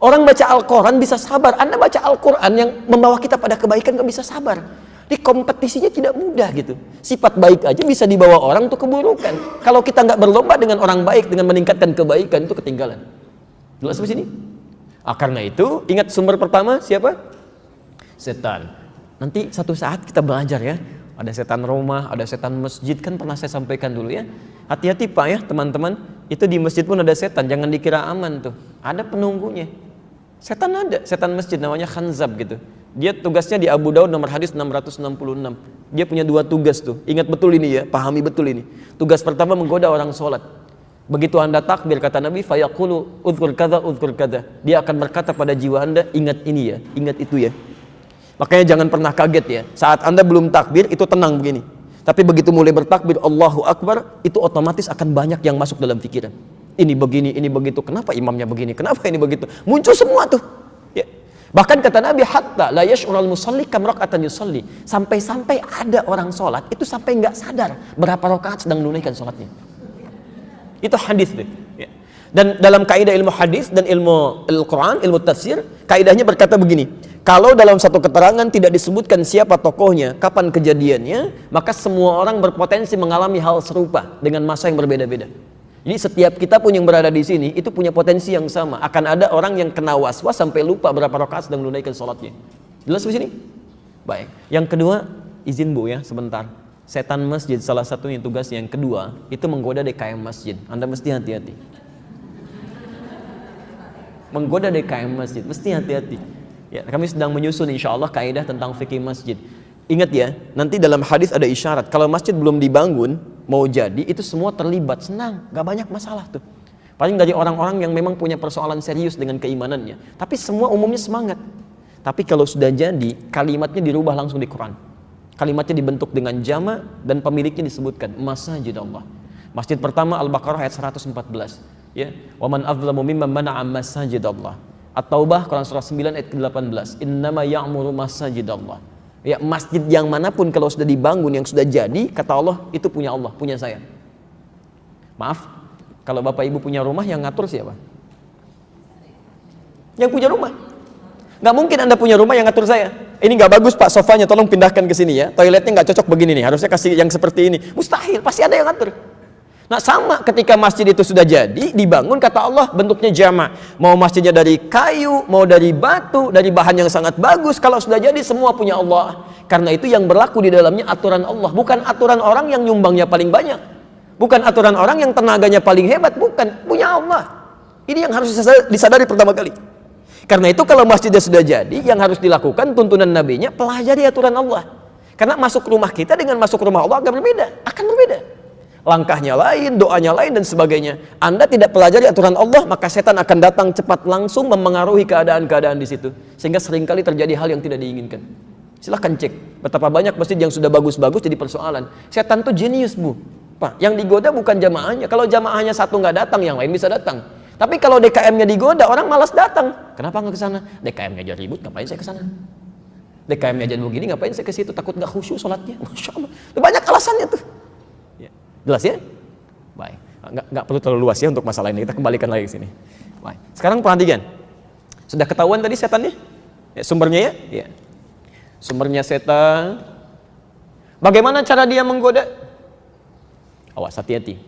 Orang baca Al-Quran bisa sabar, Anda baca Al-Quran yang membawa kita pada kebaikan gak bisa sabar. Di kompetisinya tidak mudah gitu. Sifat baik aja bisa dibawa orang untuk keburukan. Kalau kita nggak berlomba dengan orang baik, dengan meningkatkan kebaikan, itu ketinggalan. Jelas sampai sini? Karena itu, ingat sumber pertama siapa? Setan. Nanti satu saat kita belajar ya, ada setan rumah, ada setan masjid, kan pernah saya sampaikan dulu ya. Hati-hati Pak ya teman-teman, itu di masjid pun ada setan, jangan dikira aman tuh. Ada penunggunya. Setan ada, setan masjid namanya Khanzab gitu. Dia tugasnya di Abu Daud nomor hadis 666. Dia punya 2 tugas tuh. Ingat betul ini ya, pahami betul ini. Tugas pertama menggoda orang sholat. Begitu Anda takbir kata Nabi, fayaqulu udhkur kadza udhkur kadza. Dia akan berkata pada jiwa Anda, ingat ini ya, ingat itu ya. Makanya jangan pernah kaget ya, saat Anda belum takbir itu tenang begini. Tapi begitu mulai bertakbir Allahu Akbar, itu otomatis akan banyak yang masuk dalam pikiran. Ini begini, ini begitu, kenapa imamnya begini, kenapa ini begitu. Muncul semua tuh ya. Bahkan kata Nabi, hatta la yash'urul musalli kam raka'atan yusalli. Sampai-sampai ada orang sholat, itu sampai nggak sadar berapa rakaat sedang menunaikan sholatnya. Itu hadis deh ya. Dan dalam kaidah ilmu hadis dan ilmu Al-Quran, ilmu tafsir, kaidahnya berkata begini, kalau dalam satu keterangan tidak disebutkan siapa tokohnya, kapan kejadiannya, maka semua orang berpotensi mengalami hal serupa dengan masa yang berbeda-beda. Jadi setiap kita pun yang berada di sini itu punya potensi yang sama. Akan ada orang yang kena was-was sampai lupa berapa rakaat sedang menunaikan sholatnya. Jelas di sini? Baik. Yang kedua, izin Bu ya sebentar. Setan masjid salah satunya tugas yang kedua itu menggoda DKM masjid. Anda mesti hati-hati. Menggoda DKM masjid, mesti hati-hati. Ya, kami sedang menyusun insya Allah kaidah tentang fikih masjid. Ingat ya, nanti dalam hadis ada isyarat. Kalau masjid belum dibangun, mau jadi, itu semua terlibat, senang, gak banyak masalah tuh. Paling dari orang-orang yang memang punya persoalan serius dengan keimanannya. Tapi semua umumnya semangat. Tapi kalau sudah jadi, kalimatnya dirubah langsung di Quran. Kalimatnya dibentuk dengan jama dan pemiliknya disebutkan masjid Allah. Masjid pertama Al-Baqarah ayat 114. Ya, wa man adzlamu mimman mana'a masajid Allah. At-Taubah Quran surah 9 ayat ke-18. Innama ya'muru masajidallah. Ya, masjid yang manapun kalau sudah dibangun, yang sudah jadi, kata Allah, itu punya Allah, punya saya. Maaf, kalau Bapak Ibu punya rumah, yang ngatur siapa? Yang punya rumah. Nggak mungkin Anda punya rumah yang ngatur saya. Ini nggak bagus Pak sofanya, tolong pindahkan ke sini ya. Toiletnya nggak cocok begini nih, harusnya kasih yang seperti ini. Mustahil, pasti ada yang ngatur. Nah sama ketika masjid itu sudah jadi, dibangun, kata Allah bentuknya jama'. Mau masjidnya dari kayu, mau dari batu, dari bahan yang sangat bagus, kalau sudah jadi semua punya Allah. Karena itu yang berlaku di dalamnya aturan Allah, bukan aturan orang yang nyumbangnya paling banyak, bukan aturan orang yang tenaganya paling hebat, bukan, punya Allah. Ini yang harus disadari pertama kali. Karena itu kalau masjidnya sudah jadi, yang harus dilakukan tuntunan nabinya, pelajari aturan Allah. Karena masuk rumah kita dengan masuk rumah Allah agak berbeda, akan berbeda. Langkahnya lain, doanya lain dan sebagainya. Anda tidak pelajari aturan Allah, maka setan akan datang cepat langsung memengaruhi keadaan-keadaan di situ. Sehingga seringkali terjadi hal yang tidak diinginkan. Silahkan cek betapa banyak masjid yang sudah bagus-bagus jadi persoalan. Setan tuh jenius Bu. Pak, yang digoda bukan jamaahnya. Kalau jamaahnya satu nggak datang, yang lain bisa datang. Tapi kalau DKM-nya digoda, orang malas datang. Kenapa nggak ke sana? DKM-nya aja ribut, ngapain saya ke sana? DKM-nya aja begini, ngapain saya ke situ? Takut nggak khusyuk sholatnya. Masya Allah. Banyak alasannya tuh. Jelas ya? Baik. Nggak perlu terlalu luas ya untuk masalah ini. Kita kembalikan lagi ke sini. Baik. Sekarang perhatikan. Sudah ketahuan tadi setannya? Ya, sumbernya ya? Ya. Sumbernya setan. Bagaimana cara dia menggoda? Awas, hati-hati.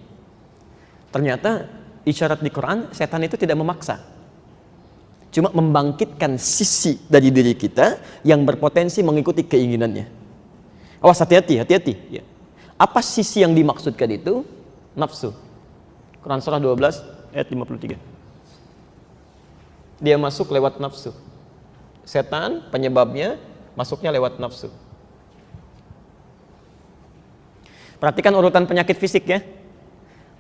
Ternyata isyarat di Quran, setan itu tidak memaksa. Cuma membangkitkan sisi dari diri kita yang berpotensi mengikuti keinginannya. Awas, hati-hati. Ya. Apa sisi yang dimaksudkan itu? Nafsu. Quran surah 12 ayat 53. Dia masuk lewat nafsu. Setan penyebabnya masuknya lewat nafsu. Perhatikan urutan penyakit fisik ya.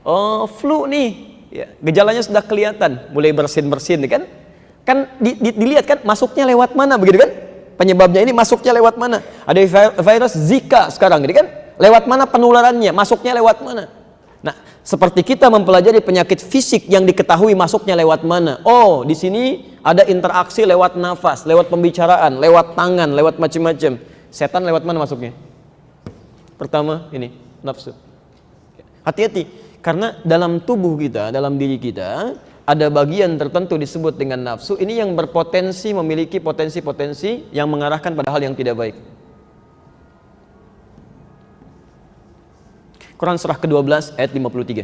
Oh, flu nih. Ya, gejalanya sudah kelihatan, mulai bersin-bersin kan? Kan dilihat kan masuknya lewat mana begitu kan? Penyebabnya ini masuknya lewat mana? Ada virus Zika sekarang gitu kan? Lewat mana penularannya? Masuknya lewat mana? Nah, seperti kita mempelajari penyakit fisik yang diketahui masuknya lewat mana. Oh, di sini ada interaksi lewat nafas, lewat pembicaraan, lewat tangan, lewat macam-macam. Setan lewat mana masuknya? Pertama ini, nafsu. Hati-hati, karena dalam tubuh kita, dalam diri kita ada bagian tertentu disebut dengan nafsu. Ini yang berpotensi memiliki potensi-potensi yang mengarahkan pada hal yang tidak baik. Quran surah ke-12 ayat 53.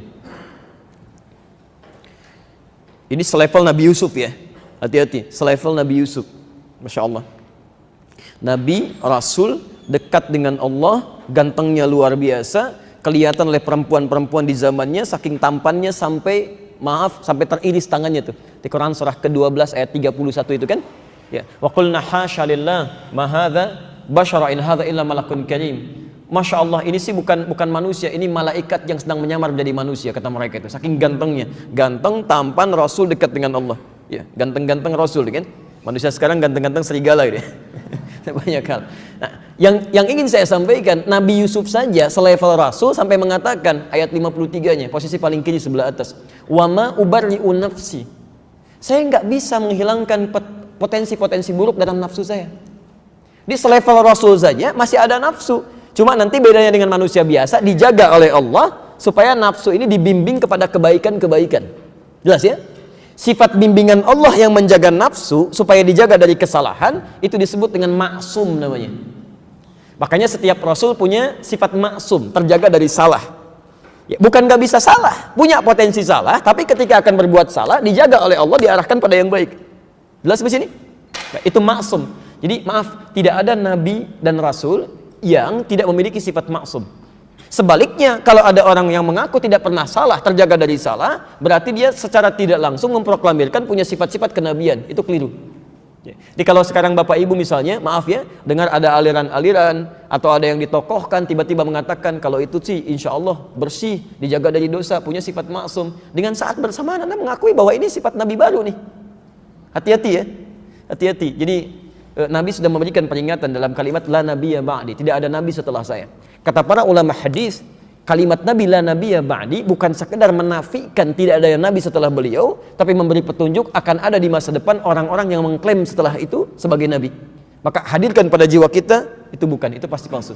Ini selevel Nabi Yusuf ya. Hati-hati, selevel Nabi Yusuf. Masya Allah. Nabi, Rasul, dekat dengan Allah, gantengnya luar biasa, kelihatan oleh perempuan-perempuan di zamannya, saking tampannya sampai teriris tangannya tuh. Di Quran surah ke-12 ayat 31 itu kan? Ya. Wa qulna hasya lillah ma hadza basyara in hadza illa malakun karim. Masya Allah, ini sih bukan manusia, ini malaikat yang sedang menyamar menjadi manusia, kata mereka itu. Saking gantengnya, ganteng, tampan, Rasul dekat dengan Allah. Ya, ganteng-ganteng Rasul kan? Manusia sekarang ganteng-ganteng serigala gitu. Banyak hal. Nah, yang ingin saya sampaikan, Nabi Yusuf saja selevel Rasul sampai mengatakan ayat 53-nya, posisi paling kiri sebelah atas. Wa ma ubarri'u nafsi. Saya nggak bisa menghilangkan potensi-potensi buruk dalam nafsu saya. Di selevel Rasul saja masih ada nafsu. Cuma nanti bedanya dengan manusia biasa, dijaga oleh Allah supaya nafsu ini dibimbing kepada kebaikan-kebaikan. Jelas ya? Sifat bimbingan Allah yang menjaga nafsu supaya dijaga dari kesalahan, itu disebut dengan maksum namanya. Makanya setiap Rasul punya sifat maksum, terjaga dari salah. Ya, bukan gak bisa salah, punya potensi salah, tapi ketika akan berbuat salah, dijaga oleh Allah, diarahkan pada yang baik. Jelas di sini? Nah, itu maksum. Jadi maaf, tidak ada Nabi dan Rasul yang tidak memiliki sifat maksum. Sebaliknya, kalau ada orang yang mengaku tidak pernah salah, terjaga dari salah, berarti dia secara tidak langsung memproklamirkan punya sifat-sifat kenabian. Itu keliru. Jadi kalau sekarang Bapak Ibu misalnya, maaf ya, dengar ada aliran-aliran atau ada yang ditokohkan tiba-tiba mengatakan kalau itu sih insya Allah bersih, dijaga dari dosa, punya sifat maksum, dengan saat bersamaan Anda mengakui bahwa ini sifat Nabi baru nih. Hati-hati ya, hati-hati. Jadi Nabi sudah memberikan peringatan dalam kalimat la nabiyya ba'di, tidak ada nabi setelah saya. Kata para ulama hadis, kalimat Nabi la nabiyya ba'di bukan sekedar menafikan tidak ada yang nabi setelah beliau, tapi memberi petunjuk akan ada di masa depan orang-orang yang mengklaim setelah itu sebagai nabi. Maka hadirkan pada jiwa kita itu bukan, itu pasti palsu.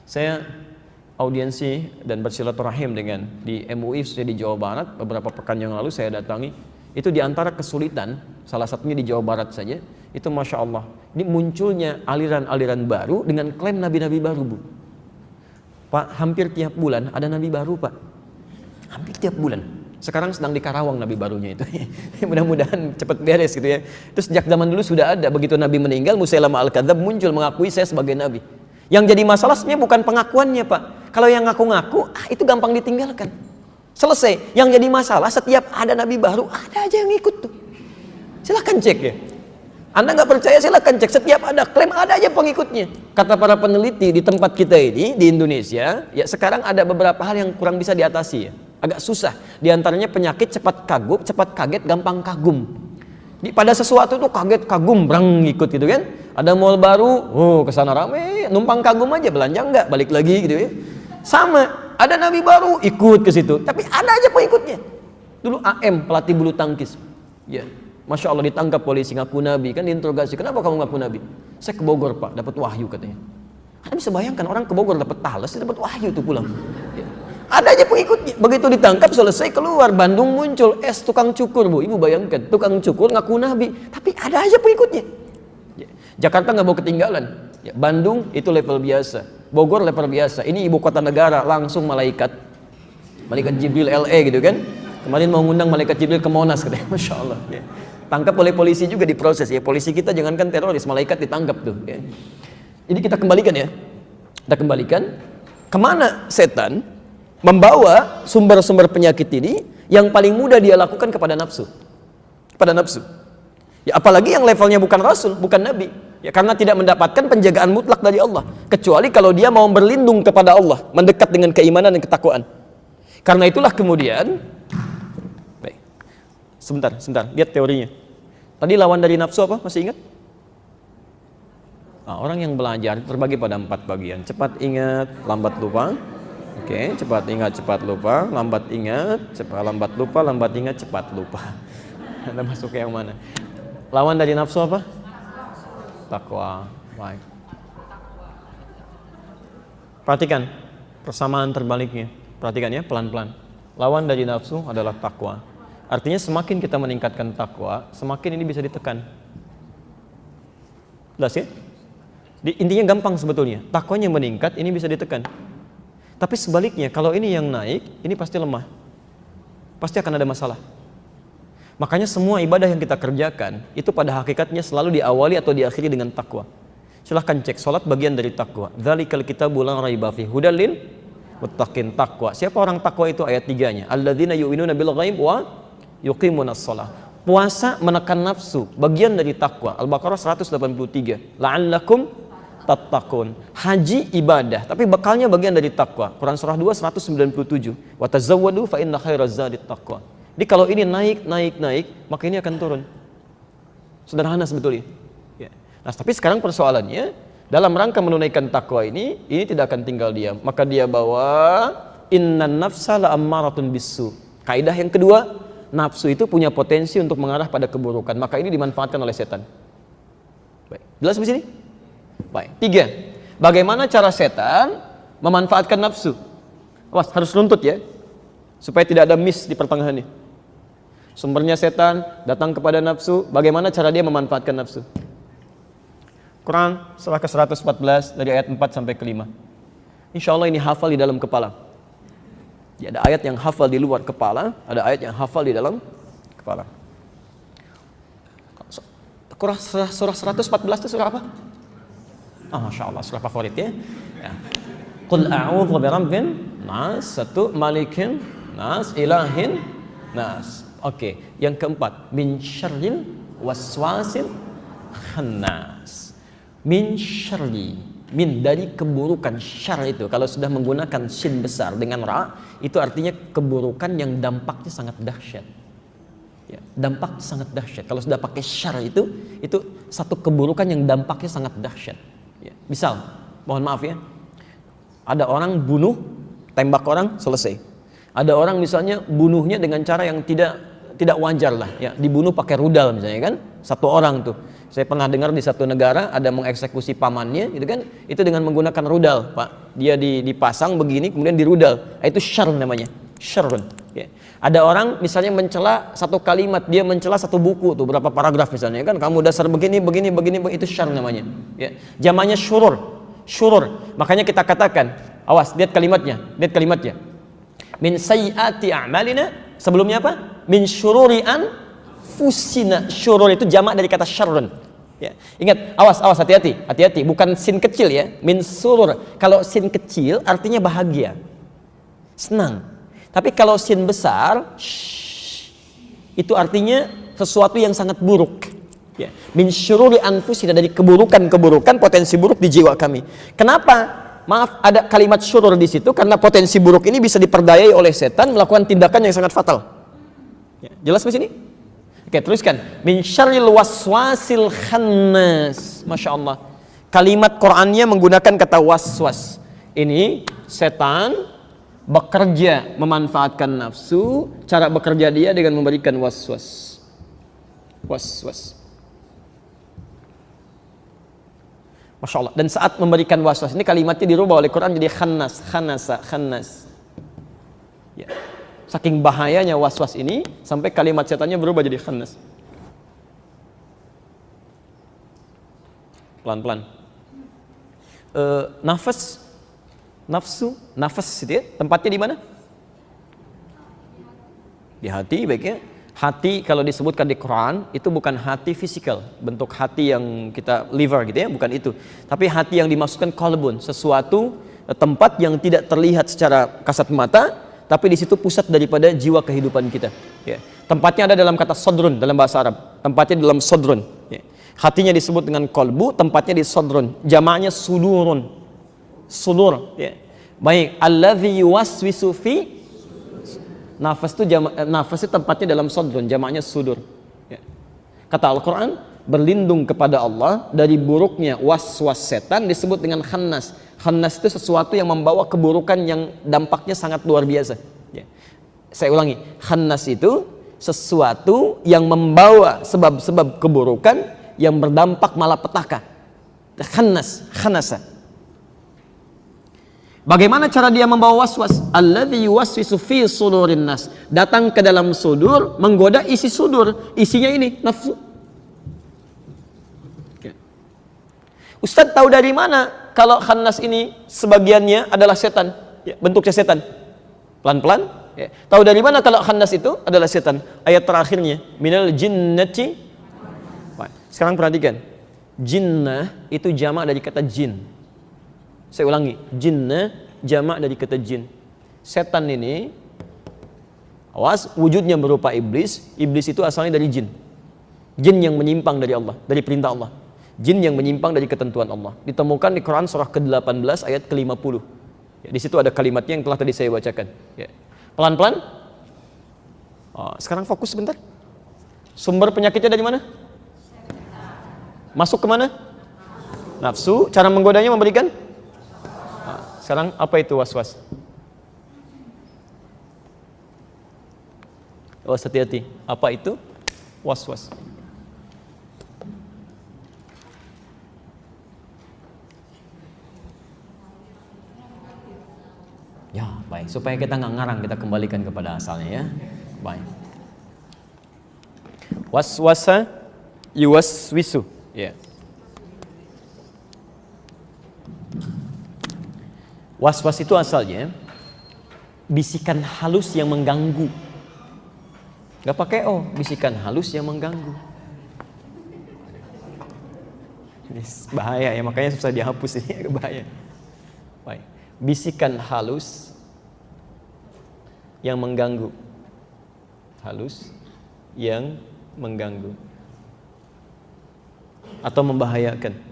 Saya audiensi dan bersilaturahim dengan di MUI di Jawa Barat beberapa pekan yang lalu saya datangi. Itu diantara kesulitan, salah satunya di Jawa Barat saja, itu Masya Allah, ini munculnya aliran-aliran baru dengan klaim nabi-nabi baru, Bu. Pak, hampir tiap bulan ada nabi baru, Pak. Hampir tiap bulan. Sekarang sedang di Karawang nabi barunya itu. Mudah-mudahan cepat beres gitu ya. Terus sejak zaman dulu sudah ada, begitu nabi meninggal, Musailamah al-Kadzdzab muncul mengakui saya sebagai nabi. Yang jadi masalah sebenarnya bukan pengakuannya, Pak. Kalau yang ngaku-ngaku, itu gampang ditinggalkan. Selesai. Yang jadi masalah setiap ada nabi baru, ada aja yang ikut tuh. Silahkan cek ya. Anda nggak percaya, silahkan cek. Setiap ada klaim, ada aja pengikutnya. Kata para peneliti di tempat kita ini, di Indonesia, ya sekarang ada beberapa hal yang kurang bisa diatasi ya. Agak susah. Di antaranya penyakit cepat kagum, cepat kaget, gampang kagum. Pada sesuatu tuh kaget, kagum, brang ikut gitu kan. Ada mall baru, oh kesana rame, numpang kagum aja, belanja enggak, balik lagi gitu ya. Sama. Ada nabi baru ikut ke situ, tapi ada aja pengikutnya. Dulu AM pelatih bulu tangkis, ya, Masya Allah ditangkap polisi ngaku nabi, kan diinterogasi, kenapa kamu ngaku nabi? Saya ke Bogor Pak, dapat wahyu katanya. Anda bisa bayangkan orang ke Bogor dapat talas, dapat wahyu tuh pulang. Ya. Ada aja pengikutnya. Begitu ditangkap selesai keluar, Bandung muncul tukang cukur, Bu. Ibu bayangkan, tukang cukur ngaku nabi, tapi ada aja pengikutnya. Ya. Jakarta nggak mau ketinggalan. Ya, Bandung itu level biasa, Bogor level biasa. Ini ibu kota negara, langsung malaikat Jibril LE gitu kan. Kemarin mau ngundang malaikat Jibril ke Monas katanya, Masya Allah. Ya. Tangkap oleh polisi juga diproses ya. Polisi kita jangankan teroris, malaikat ditangkap tuh. Ya. Jadi kita kembalikan ya. Kita kembalikan kemana setan membawa sumber-sumber penyakit ini yang paling mudah dia lakukan kepada nafsu. Kepada nafsu. Ya apalagi yang levelnya bukan rasul, bukan nabi. Ya karena tidak mendapatkan penjagaan mutlak dari Allah. Kecuali kalau dia mau berlindung kepada Allah, mendekat dengan keimanan dan ketakwaan. Karena itulah kemudian Sebentar, lihat teorinya. Tadi lawan dari nafsu apa? Masih ingat? Orang yang belajar terbagi pada 4 bagian. Cepat ingat, lambat lupa. Oke, cepat ingat, cepat lupa. Lambat ingat, cepat lambat lupa. Lambat ingat, cepat lupa. Anda masuk ke yang mana? Lawan dari nafsu apa? Takwa. Baik. Perhatikan persamaan terbaliknya. Perhatikan ya, pelan-pelan. Lawan dari nafsu adalah takwa. Artinya semakin kita meningkatkan takwa, semakin ini bisa ditekan. Jelas ya? Intinya gampang sebetulnya. Takwanya meningkat, ini bisa ditekan. Tapi sebaliknya, kalau ini yang naik, ini pasti lemah. Pasti akan ada masalah. Makanya semua ibadah yang kita kerjakan, itu pada hakikatnya selalu diawali atau diakhiri dengan takwa. Silahkan cek, sholat bagian dari takwa. Dzalikal kitabu la raiba fihi hudal lil muttaqin. Takwa. Siapa orang takwa itu? Ayat 3-nya. Alladzina yu'minuna bil ghaib wa yuqimunas shalah. Puasa menekan nafsu, bagian dari takwa. Al-Baqarah 183. La'allakum tattaqun. Haji ibadah, tapi bekalnya bagian dari takwa. Quran surah 2 197. Wa tazawwadu fa inna khairaz zadit taqwa. Jadi kalau ini naik, maka ini akan turun. Sederhana sebetulnya. Ya. Nah, tapi sekarang persoalannya dalam rangka menunaikan takwa ini tidak akan tinggal diam. Maka dia bawa innan nafsa la'ammaratun bisu. Kaidah yang kedua, nafsu itu punya potensi untuk mengarah pada keburukan, maka ini dimanfaatkan oleh setan. Baik, jelas di sini? Baik. 3. Bagaimana cara setan memanfaatkan nafsu? Awas, harus runtut ya, supaya tidak ada miss di pertengahan ini. Sumbernya setan datang kepada nafsu. Bagaimana cara dia memanfaatkan nafsu? Quran surah ke-114 dari ayat 4 sampai ke-5. Insya Allah ini hafal di dalam kepala. Ya, ada ayat yang hafal di luar kepala, ada ayat yang hafal di dalam kepala. Surah 114 itu surah apa? Masya Allah, surah favorit ya. Qul a'udhu birabbin nas, 1 malikin nas, ilahin nas. Oke, yang keempat, min syarril waswasil khannas. Min syarri, min dari keburukan. Syar itu kalau sudah menggunakan shin besar dengan ra, itu artinya keburukan yang dampaknya sangat dahsyat. Ya, dampaknya sangat dahsyat. Kalau sudah pakai syar itu satu keburukan yang dampaknya sangat dahsyat. Ya, misal, mohon maaf ya, ada orang bunuh, tembak orang, selesai. Ada orang misalnya bunuhnya dengan cara yang tidak wajar lah, ya, dibunuh pakai rudal misalnya kan, satu orang tuh. Saya pernah dengar di satu negara ada mengeksekusi pamannya, gitu kan, itu dengan menggunakan rudal, Pak. Dia dipasang begini, kemudian dirudal. Itu syarr namanya, syarrun. Ya. Ada orang misalnya mencela satu kalimat, dia mencela satu buku tuh, berapa paragraf misalnya kan, kamu dasar begini, itu syarr namanya. Ya. Jamannya syurur. Makanya kita katakan, awas, lihat kalimatnya. Min sayyiati a'malina, sebelumnya apa? Min syururi anfusina. Syurur itu jamak dari kata syarrun. Ya. Ingat, awas, hati-hati, bukan sin kecil ya. Min surur. Kalau sin kecil artinya bahagia, senang. Tapi kalau sin besar, itu artinya sesuatu yang sangat buruk. Ya. Min syururi anfusina, dari keburukan potensi buruk di jiwa kami. Kenapa? Maaf, ada kalimat syurur di situ karena potensi buruk ini bisa diperdayai oleh setan melakukan tindakan yang sangat fatal. Ya, jelas di sini? Oke, teruskan. Min syarril waswasil khannas. Masya Allah. Kalimat Qur'annya menggunakan kata waswas. Ini setan bekerja memanfaatkan nafsu. Cara bekerja dia dengan memberikan waswas. Masya Allah. Dan saat memberikan waswas ini kalimatnya dirubah oleh Quran jadi khannas. Ya. Saking bahayanya waswas ini sampai kalimat setannya berubah jadi khannas. Pelan-pelan. Nafsu itu ya, tempatnya di mana? Di hati baiknya. Hati kalau disebutkan di Quran itu bukan hati fisikal, bentuk hati yang kita liver gitu ya, bukan itu. Tapi hati yang dimaksudkan qalbun, sesuatu tempat yang tidak terlihat secara kasat mata, tapi di situ pusat daripada jiwa kehidupan kita. Ya. Tempatnya ada dalam kata sodrun dalam bahasa Arab. Tempatnya dalam sodrun. Ya. Hatinya disebut dengan qalbu, tempatnya di sodrun. Jamaknya sudurun. Sudur. Ya. Baik, alladzi yuwaswisu fi. Nafas itu nafas itu tempatnya dalam sodrun, jamaknya sudur. Ya. Kata Al-Quran, berlindung kepada Allah dari buruknya was-was setan disebut dengan khannas. Khannas itu sesuatu yang membawa keburukan yang dampaknya sangat luar biasa. Ya. Saya ulangi, khannas itu sesuatu yang membawa sebab-sebab keburukan yang berdampak malapetaka. Khannas, khanasa. Bagaimana cara dia membawa waswas? Alladzi yuwaswisu fi sudurin nas. Datang ke dalam sudur, menggoda isi sudur. Isinya ini nafsu. Ustadz tahu dari mana kalau khannas ini sebagiannya adalah setan? Ya, bentuknya setan. Pelan-pelan. Ya. Tahu dari mana kalau khannas itu adalah setan? Ayat terakhirnya, minal jinnati. Sekarang perhatikan. Jinnah itu jamak dari kata jin. Saya ulangi, jinnah jamak dari kata jin. Setan ini, awas, wujudnya berupa iblis. Iblis itu asalnya dari jin. Jin yang menyimpang dari Allah, dari perintah Allah. Jin yang menyimpang dari ketentuan Allah. Ditemukan di Quran surah ke-18 ayat ke-50. Ya, di situ ada kalimatnya yang telah tadi saya bacakan. Ya. Pelan-pelan. Oh, sekarang fokus sebentar. Sumber penyakitnya dari mana? Masuk ke mana? Nafsu. Cara menggodanya memberikan? Sekarang apa itu was-was? Oh, hati-hati. Apa itu was-was? Ya, baik. Supaya kita nggak ngarang, kita kembalikan kepada asalnya ya. Baik. Was-wasa yuwaswisu. Ya. Was-was itu asalnya bisikan halus yang mengganggu. Gak pakai bisikan halus yang mengganggu. Ini bahaya ya, makanya susah dihapus ini, agak bahaya. Baik. Bisikan halus yang mengganggu. Halus yang mengganggu atau membahayakan.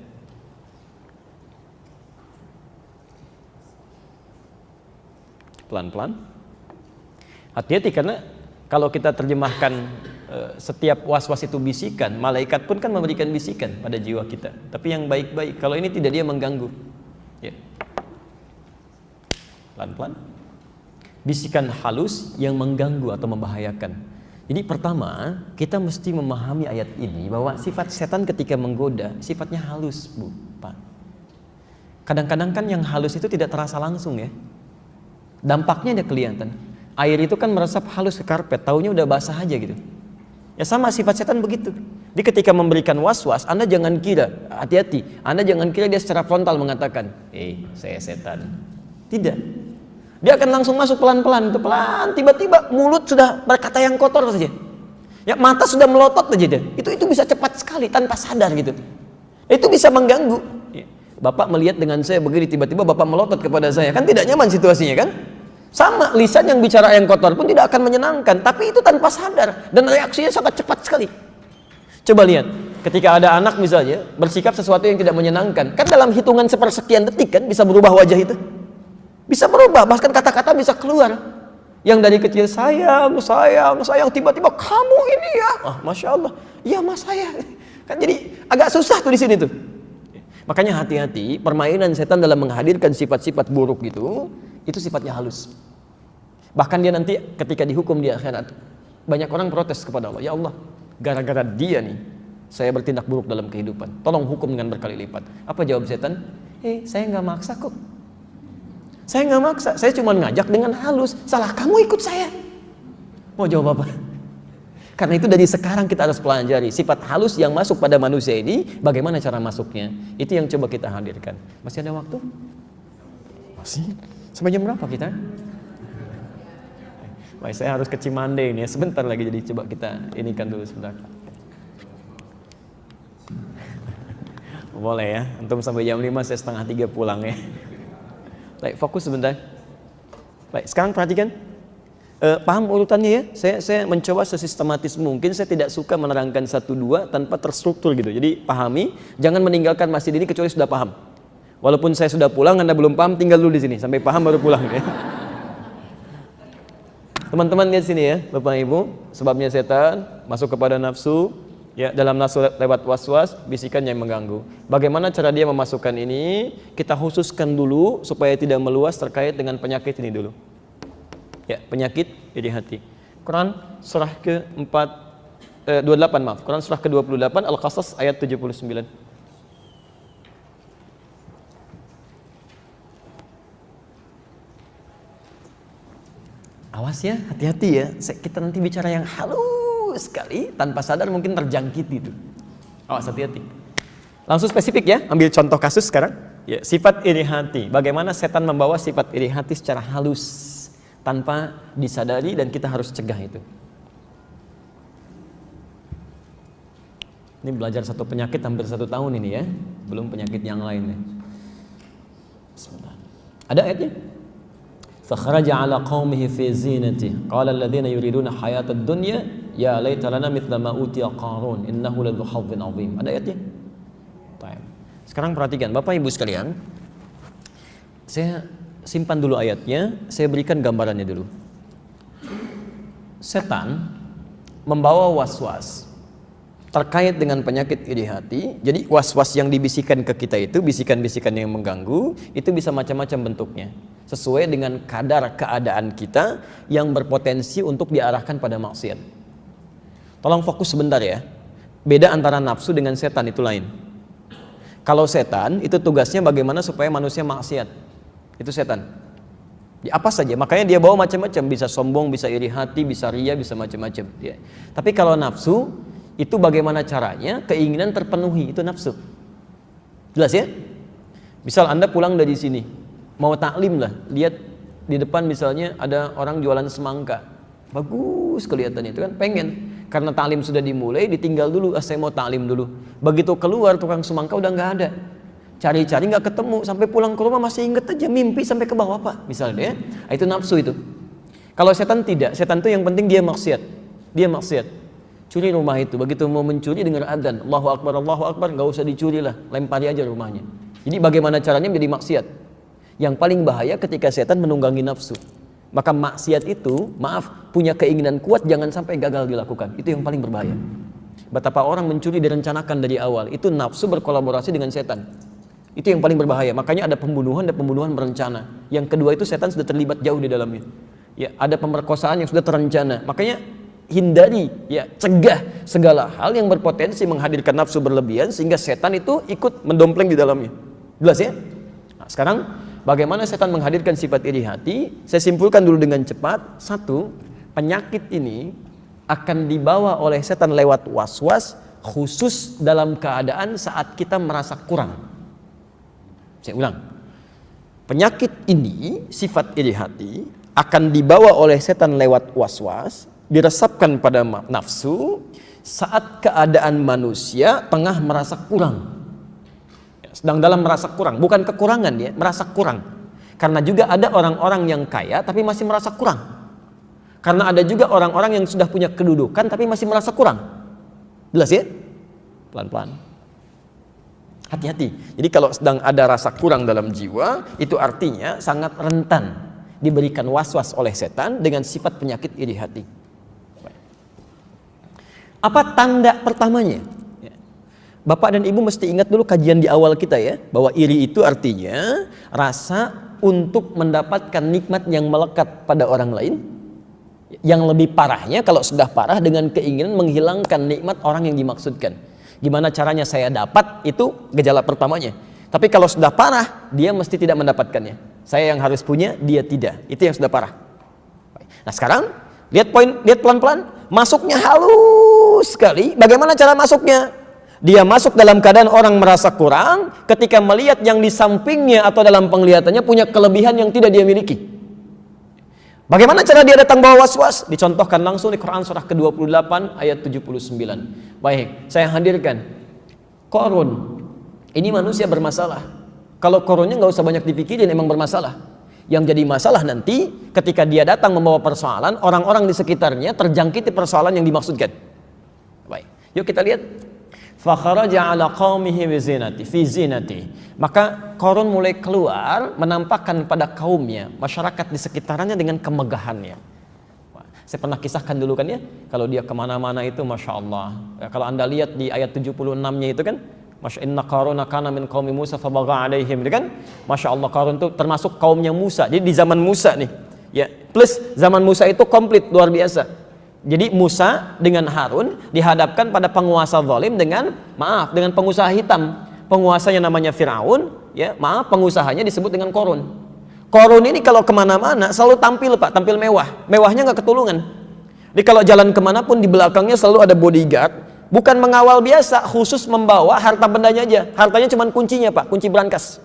Pelan-pelan. Hati-hati karena kalau kita terjemahkan setiap was-was itu bisikan, malaikat pun kan memberikan bisikan pada jiwa kita. Tapi yang baik-baik, kalau ini tidak, dia mengganggu. Ya. Pelan-pelan. Bisikan halus yang mengganggu atau membahayakan. Jadi pertama, kita mesti memahami ayat ini bahwa sifat setan ketika menggoda, sifatnya halus, Bu, Pak. Kadang-kadang kan yang halus itu tidak terasa langsung ya. Dampaknya ada kelihatan. Air itu kan meresap halus ke karpet, taunya udah basah aja gitu. Ya sama sifat setan begitu. Jadi ketika memberikan was-was, Anda jangan kira, hati-hati, Anda jangan kira dia secara frontal mengatakan, saya setan. Tidak. Dia akan langsung masuk pelan-pelan, itu pelan, tiba-tiba mulut sudah berkata yang kotor saja. Ya mata sudah melotot saja dia. Itu bisa cepat sekali tanpa sadar gitu. Itu bisa mengganggu. Bapak melihat dengan saya begini, tiba-tiba Bapak melotot kepada saya, kan tidak nyaman situasinya kan? Sama, lisan yang bicara yang kotor pun tidak akan menyenangkan, tapi itu tanpa sadar dan reaksinya sangat cepat sekali. Coba lihat, ketika ada anak misalnya bersikap sesuatu yang tidak menyenangkan, kan dalam hitungan sepersekian detik kan bisa berubah wajah itu, bisa berubah, bahkan kata-kata bisa keluar. Yang dari kecil sayang, tiba-tiba kamu ini ya, masya Allah, iya mas saya, kan jadi agak susah tuh di sini tuh. Makanya hati-hati, permainan setan dalam menghadirkan sifat-sifat buruk itu sifatnya halus. Bahkan dia nanti ketika dihukum di akhirat, banyak orang protes kepada Allah, ya Allah, gara-gara dia nih, saya bertindak buruk dalam kehidupan, tolong hukum dengan berkali lipat. Apa jawab setan? Saya nggak maksa kok. Saya nggak maksa, saya cuma ngajak dengan halus. Salah kamu ikut saya. Mau jawab apa? Karena itu dari sekarang kita harus pelajari sifat halus yang masuk pada manusia ini, bagaimana cara masuknya. Itu yang coba kita hadirkan. Masih ada waktu? Masih? Sampai jam berapa kita? Baik, saya harus ke Cimande ini ya, sebentar lagi, jadi coba kita inikan dulu sebentar. Boleh ya, antum sampai jam 5, saya setengah 3 pulang ya. Baik, fokus sebentar. Baik, sekarang perhatikan. Paham urutannya ya? Saya mencoba sesistematis mungkin. Saya tidak suka menerangkan 1-2 tanpa terstruktur gitu. Jadi pahami, jangan meninggalkan masjid ini kecuali sudah paham. Walaupun saya sudah pulang, Anda belum paham, tinggal dulu di sini sampai paham baru pulang ya. Teman-teman lihat sini ya, Bapak Ibu, sebabnya setan masuk kepada nafsu, ya, dalam nafsu lewat waswas, bisikan yang mengganggu. Bagaimana cara dia memasukkan ini? Kita khususkan dulu supaya tidak meluas terkait dengan penyakit ini dulu. Ya, penyakit iri hati. Quran surah ke-28, maaf. Quran surah ke-28 Al-Qasas ayat 79. Awas ya, hati-hati ya. Kita nanti bicara yang halus sekali, tanpa sadar mungkin terjangkit itu. Awas, hati-hati. Langsung spesifik ya, ambil contoh kasus sekarang. Ya, sifat iri hati. Bagaimana setan membawa sifat iri hati secara halus, tanpa disadari, dan kita harus cegah itu. Ini belajar satu penyakit hampir 1 tahun ini ya, belum penyakit yang lain ya. Sebentar. Ada ayatnya? فخرج على قومه في زينته قال الذين يريدون حياة الدنيا يا ليت لنا مثل ما أوتي قارون إنه لذو حظ عظيم. Ada ayatnya? Baik. Sekarang perhatikan Bapak Ibu sekalian. Saya simpan dulu ayatnya, saya berikan gambarannya dulu. Setan membawa was-was terkait dengan penyakit iri hati. Jadi was-was yang dibisikkan ke kita itu, bisikan-bisikan yang mengganggu, itu bisa macam-macam bentuknya, sesuai dengan kadar keadaan kita yang berpotensi untuk diarahkan pada maksiat. Tolong fokus sebentar ya. Beda antara nafsu dengan setan itu lain. Kalau setan itu tugasnya bagaimana supaya manusia maksiat. Itu setan. Apa saja, makanya dia bawa macam-macam, bisa sombong, bisa iri hati, bisa ria, bisa macam-macam ya. Tapi kalau nafsu itu bagaimana caranya keinginan terpenuhi, itu nafsu. Jelas ya? Misal Anda pulang dari sini, mau taklim lah, lihat di depan misalnya ada orang jualan semangka, bagus kelihatannya, itu kan pengen, karena taklim sudah dimulai, ditinggal dulu, saya mau taklim dulu. Begitu keluar tukang semangka udah nggak ada, cari-cari nggak ketemu, sampai pulang ke rumah masih inget aja, mimpi sampai ke bawah Pak, misalnya ya. Itu nafsu itu. Kalau setan tidak, setan itu yang penting dia maksiat, curi rumah itu, begitu mau mencuri dengar adzan, Allahu Akbar, nggak usah dicuri lah, lempari aja rumahnya. Jadi bagaimana caranya menjadi maksiat? Yang paling bahaya ketika setan menunggangi nafsu. Maka maksiat itu, maaf, punya keinginan kuat, jangan sampai gagal dilakukan. Itu yang paling berbahaya. Betapa orang mencuri direncanakan dari awal, itu nafsu berkolaborasi dengan setan. Itu yang paling berbahaya. Makanya ada pembunuhan dan pembunuhan berencana. Yang kedua itu setan sudah terlibat jauh di dalamnya. Ya, ada pemerkosaan yang sudah terencana. Makanya hindari, ya, cegah segala hal yang berpotensi menghadirkan nafsu berlebihan sehingga setan itu ikut mendompleng di dalamnya. Jelas ya? Nah, sekarang bagaimana setan menghadirkan sifat iri hati? Saya simpulkan dulu dengan cepat. 1, penyakit ini akan dibawa oleh setan lewat was-was, khusus dalam keadaan saat kita merasa kurang. Saya ulang. Penyakit ini, sifat iri hati, akan dibawa oleh setan lewat was-was, diresapkan pada nafsu saat keadaan manusia tengah merasa kurang. Sedang dalam merasa kurang, bukan kekurangan ya, merasa kurang. Karena juga ada orang-orang yang kaya tapi masih merasa kurang. Karena ada juga orang-orang yang sudah punya kedudukan tapi masih merasa kurang. Jelas ya? Pelan-pelan. Hati-hati. Jadi kalau sedang ada rasa kurang dalam jiwa, itu artinya sangat rentan diberikan was-was oleh setan dengan sifat penyakit iri hati. Apa tanda pertamanya? Bapak dan Ibu mesti ingat dulu kajian di awal kita ya, bahwa iri itu artinya rasa untuk mendapatkan nikmat yang melekat pada orang lain. Yang lebih parahnya kalau sudah parah dengan keinginan menghilangkan nikmat orang yang dimaksudkan. Gimana caranya saya dapat, itu gejala pertamanya. Tapi kalau sudah parah, dia mesti tidak mendapatkannya. Saya yang harus punya, dia tidak. Itu yang sudah parah. Nah sekarang lihat pelan-pelan, masuknya halus sekali. Bagaimana cara masuknya? Dia masuk dalam keadaan orang merasa kurang ketika melihat yang di sampingnya atau dalam penglihatannya punya kelebihan yang tidak dia miliki. Bagaimana cara dia datang bawa was-was? Dicontohkan langsung di Quran surah ke-28 ayat 79. Baik, saya hadirkan Qarun. Ini manusia bermasalah. Kalau Qarunnya nggak usah banyak dipikirin, emang bermasalah. Yang jadi masalah nanti ketika dia datang membawa persoalan, orang-orang di sekitarnya terjangkiti persoalan yang dimaksudkan. Baik, yuk kita lihat. Fakharaja ala qaumihi fi zinati. Maka Qarun mulai keluar menampakkan pada kaumnya, masyarakat di sekitarnya dengan kemegahannya. Saya pernah kisahkan dulu kan ya, kalau dia kemana-mana itu Masya Allah ya, kalau anda lihat di ayat 76-nya itu kan, Masya inna Qaruna kana min qaumi Musa fabagha alaihim, itu kan Masya Allah, Qarun itu termasuk kaumnya Musa. Jadi di zaman Musa nih ya, plus zaman Musa itu komplit, luar biasa. Jadi Musa dengan Harun dihadapkan pada penguasa zalim dengan pengusaha hitam. Penguasanya namanya Firaun, ya maaf, pengusahanya disebut dengan Qarun. Qarun ini kalau kemana-mana selalu tampil Pak, tampil mewah. Mewahnya nggak ketulungan. Jadi kalau jalan kemana pun di belakangnya selalu ada bodyguard. Bukan mengawal biasa, khusus membawa harta bendanya aja. Hartanya cuma kuncinya Pak, kunci brankas.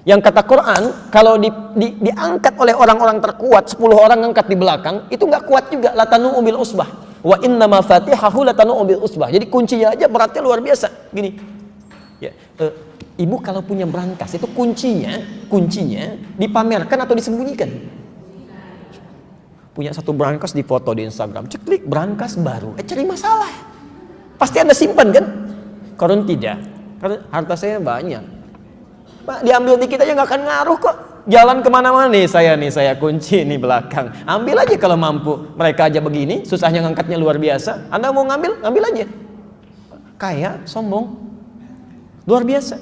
Yang kata Quran, kalau diangkat oleh orang-orang terkuat, 10 orang angkat di belakang, itu nggak kuat juga. Latanu bil usbah. Wa inna mafatihahu latanu bil usbah. Jadi kuncinya aja beratnya luar biasa. Gini, ya, ibu kalau punya brankas itu kuncinya dipamerkan atau disembunyikan? Punya satu brankas difoto di Instagram, ceklik brankas baru, cari masalah. Pasti anda simpan kan? Qarun tidak, karena harta saya banyak. Pak, diambil dikit aja nggak akan ngaruh kok. Jalan kemana-mana nih saya kunci nih belakang. Ambil aja kalau mampu. Mereka aja begini, susahnya ngangkatnya luar biasa. Anda mau ngambil aja. Kaya, sombong, luar biasa.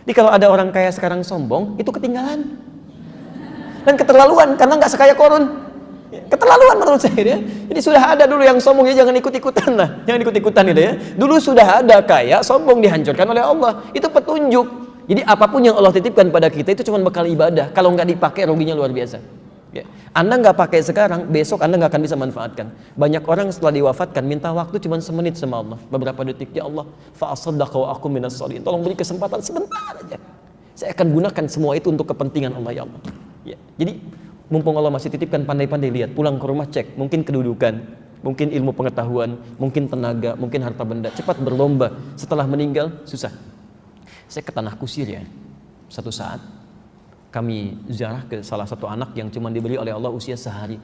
Jadi kalau ada orang kaya sekarang sombong, itu ketinggalan dan keterlaluan, karena nggak sekaya Qarun. Keterlaluan menurut saya ya. Jadi sudah ada dulu yang sombong, ya jangan ikut-ikutan lah. Jangan ikut-ikutan itu ya. Dulu sudah ada kaya, sombong, dihancurkan oleh Allah. Itu petunjuk. Jadi apapun yang Allah titipkan pada kita itu cuma bekal ibadah. Kalau nggak dipakai ruginya luar biasa. Ya. Anda nggak pakai sekarang, besok Anda nggak akan bisa manfaatkan. Banyak orang setelah diwafatkan minta waktu cuma semenit sama Allah, beberapa detik. Ya Allah, fa'asaddaqa wa aku minas sholihin. Tolong beri kesempatan sebentar aja. Saya akan gunakan semua itu untuk kepentingan Allah, ya Allah. Ya. Jadi mumpung Allah masih titipkan, pandai-pandai lihat, pulang ke rumah cek, mungkin kedudukan, mungkin ilmu pengetahuan, mungkin tenaga, mungkin harta benda. Cepat berlomba. Setelah meninggal susah. Saya ke tanah kusir ya. Satu saat kami ziarah ke salah satu anak yang cuma diberi oleh Allah usia sehari.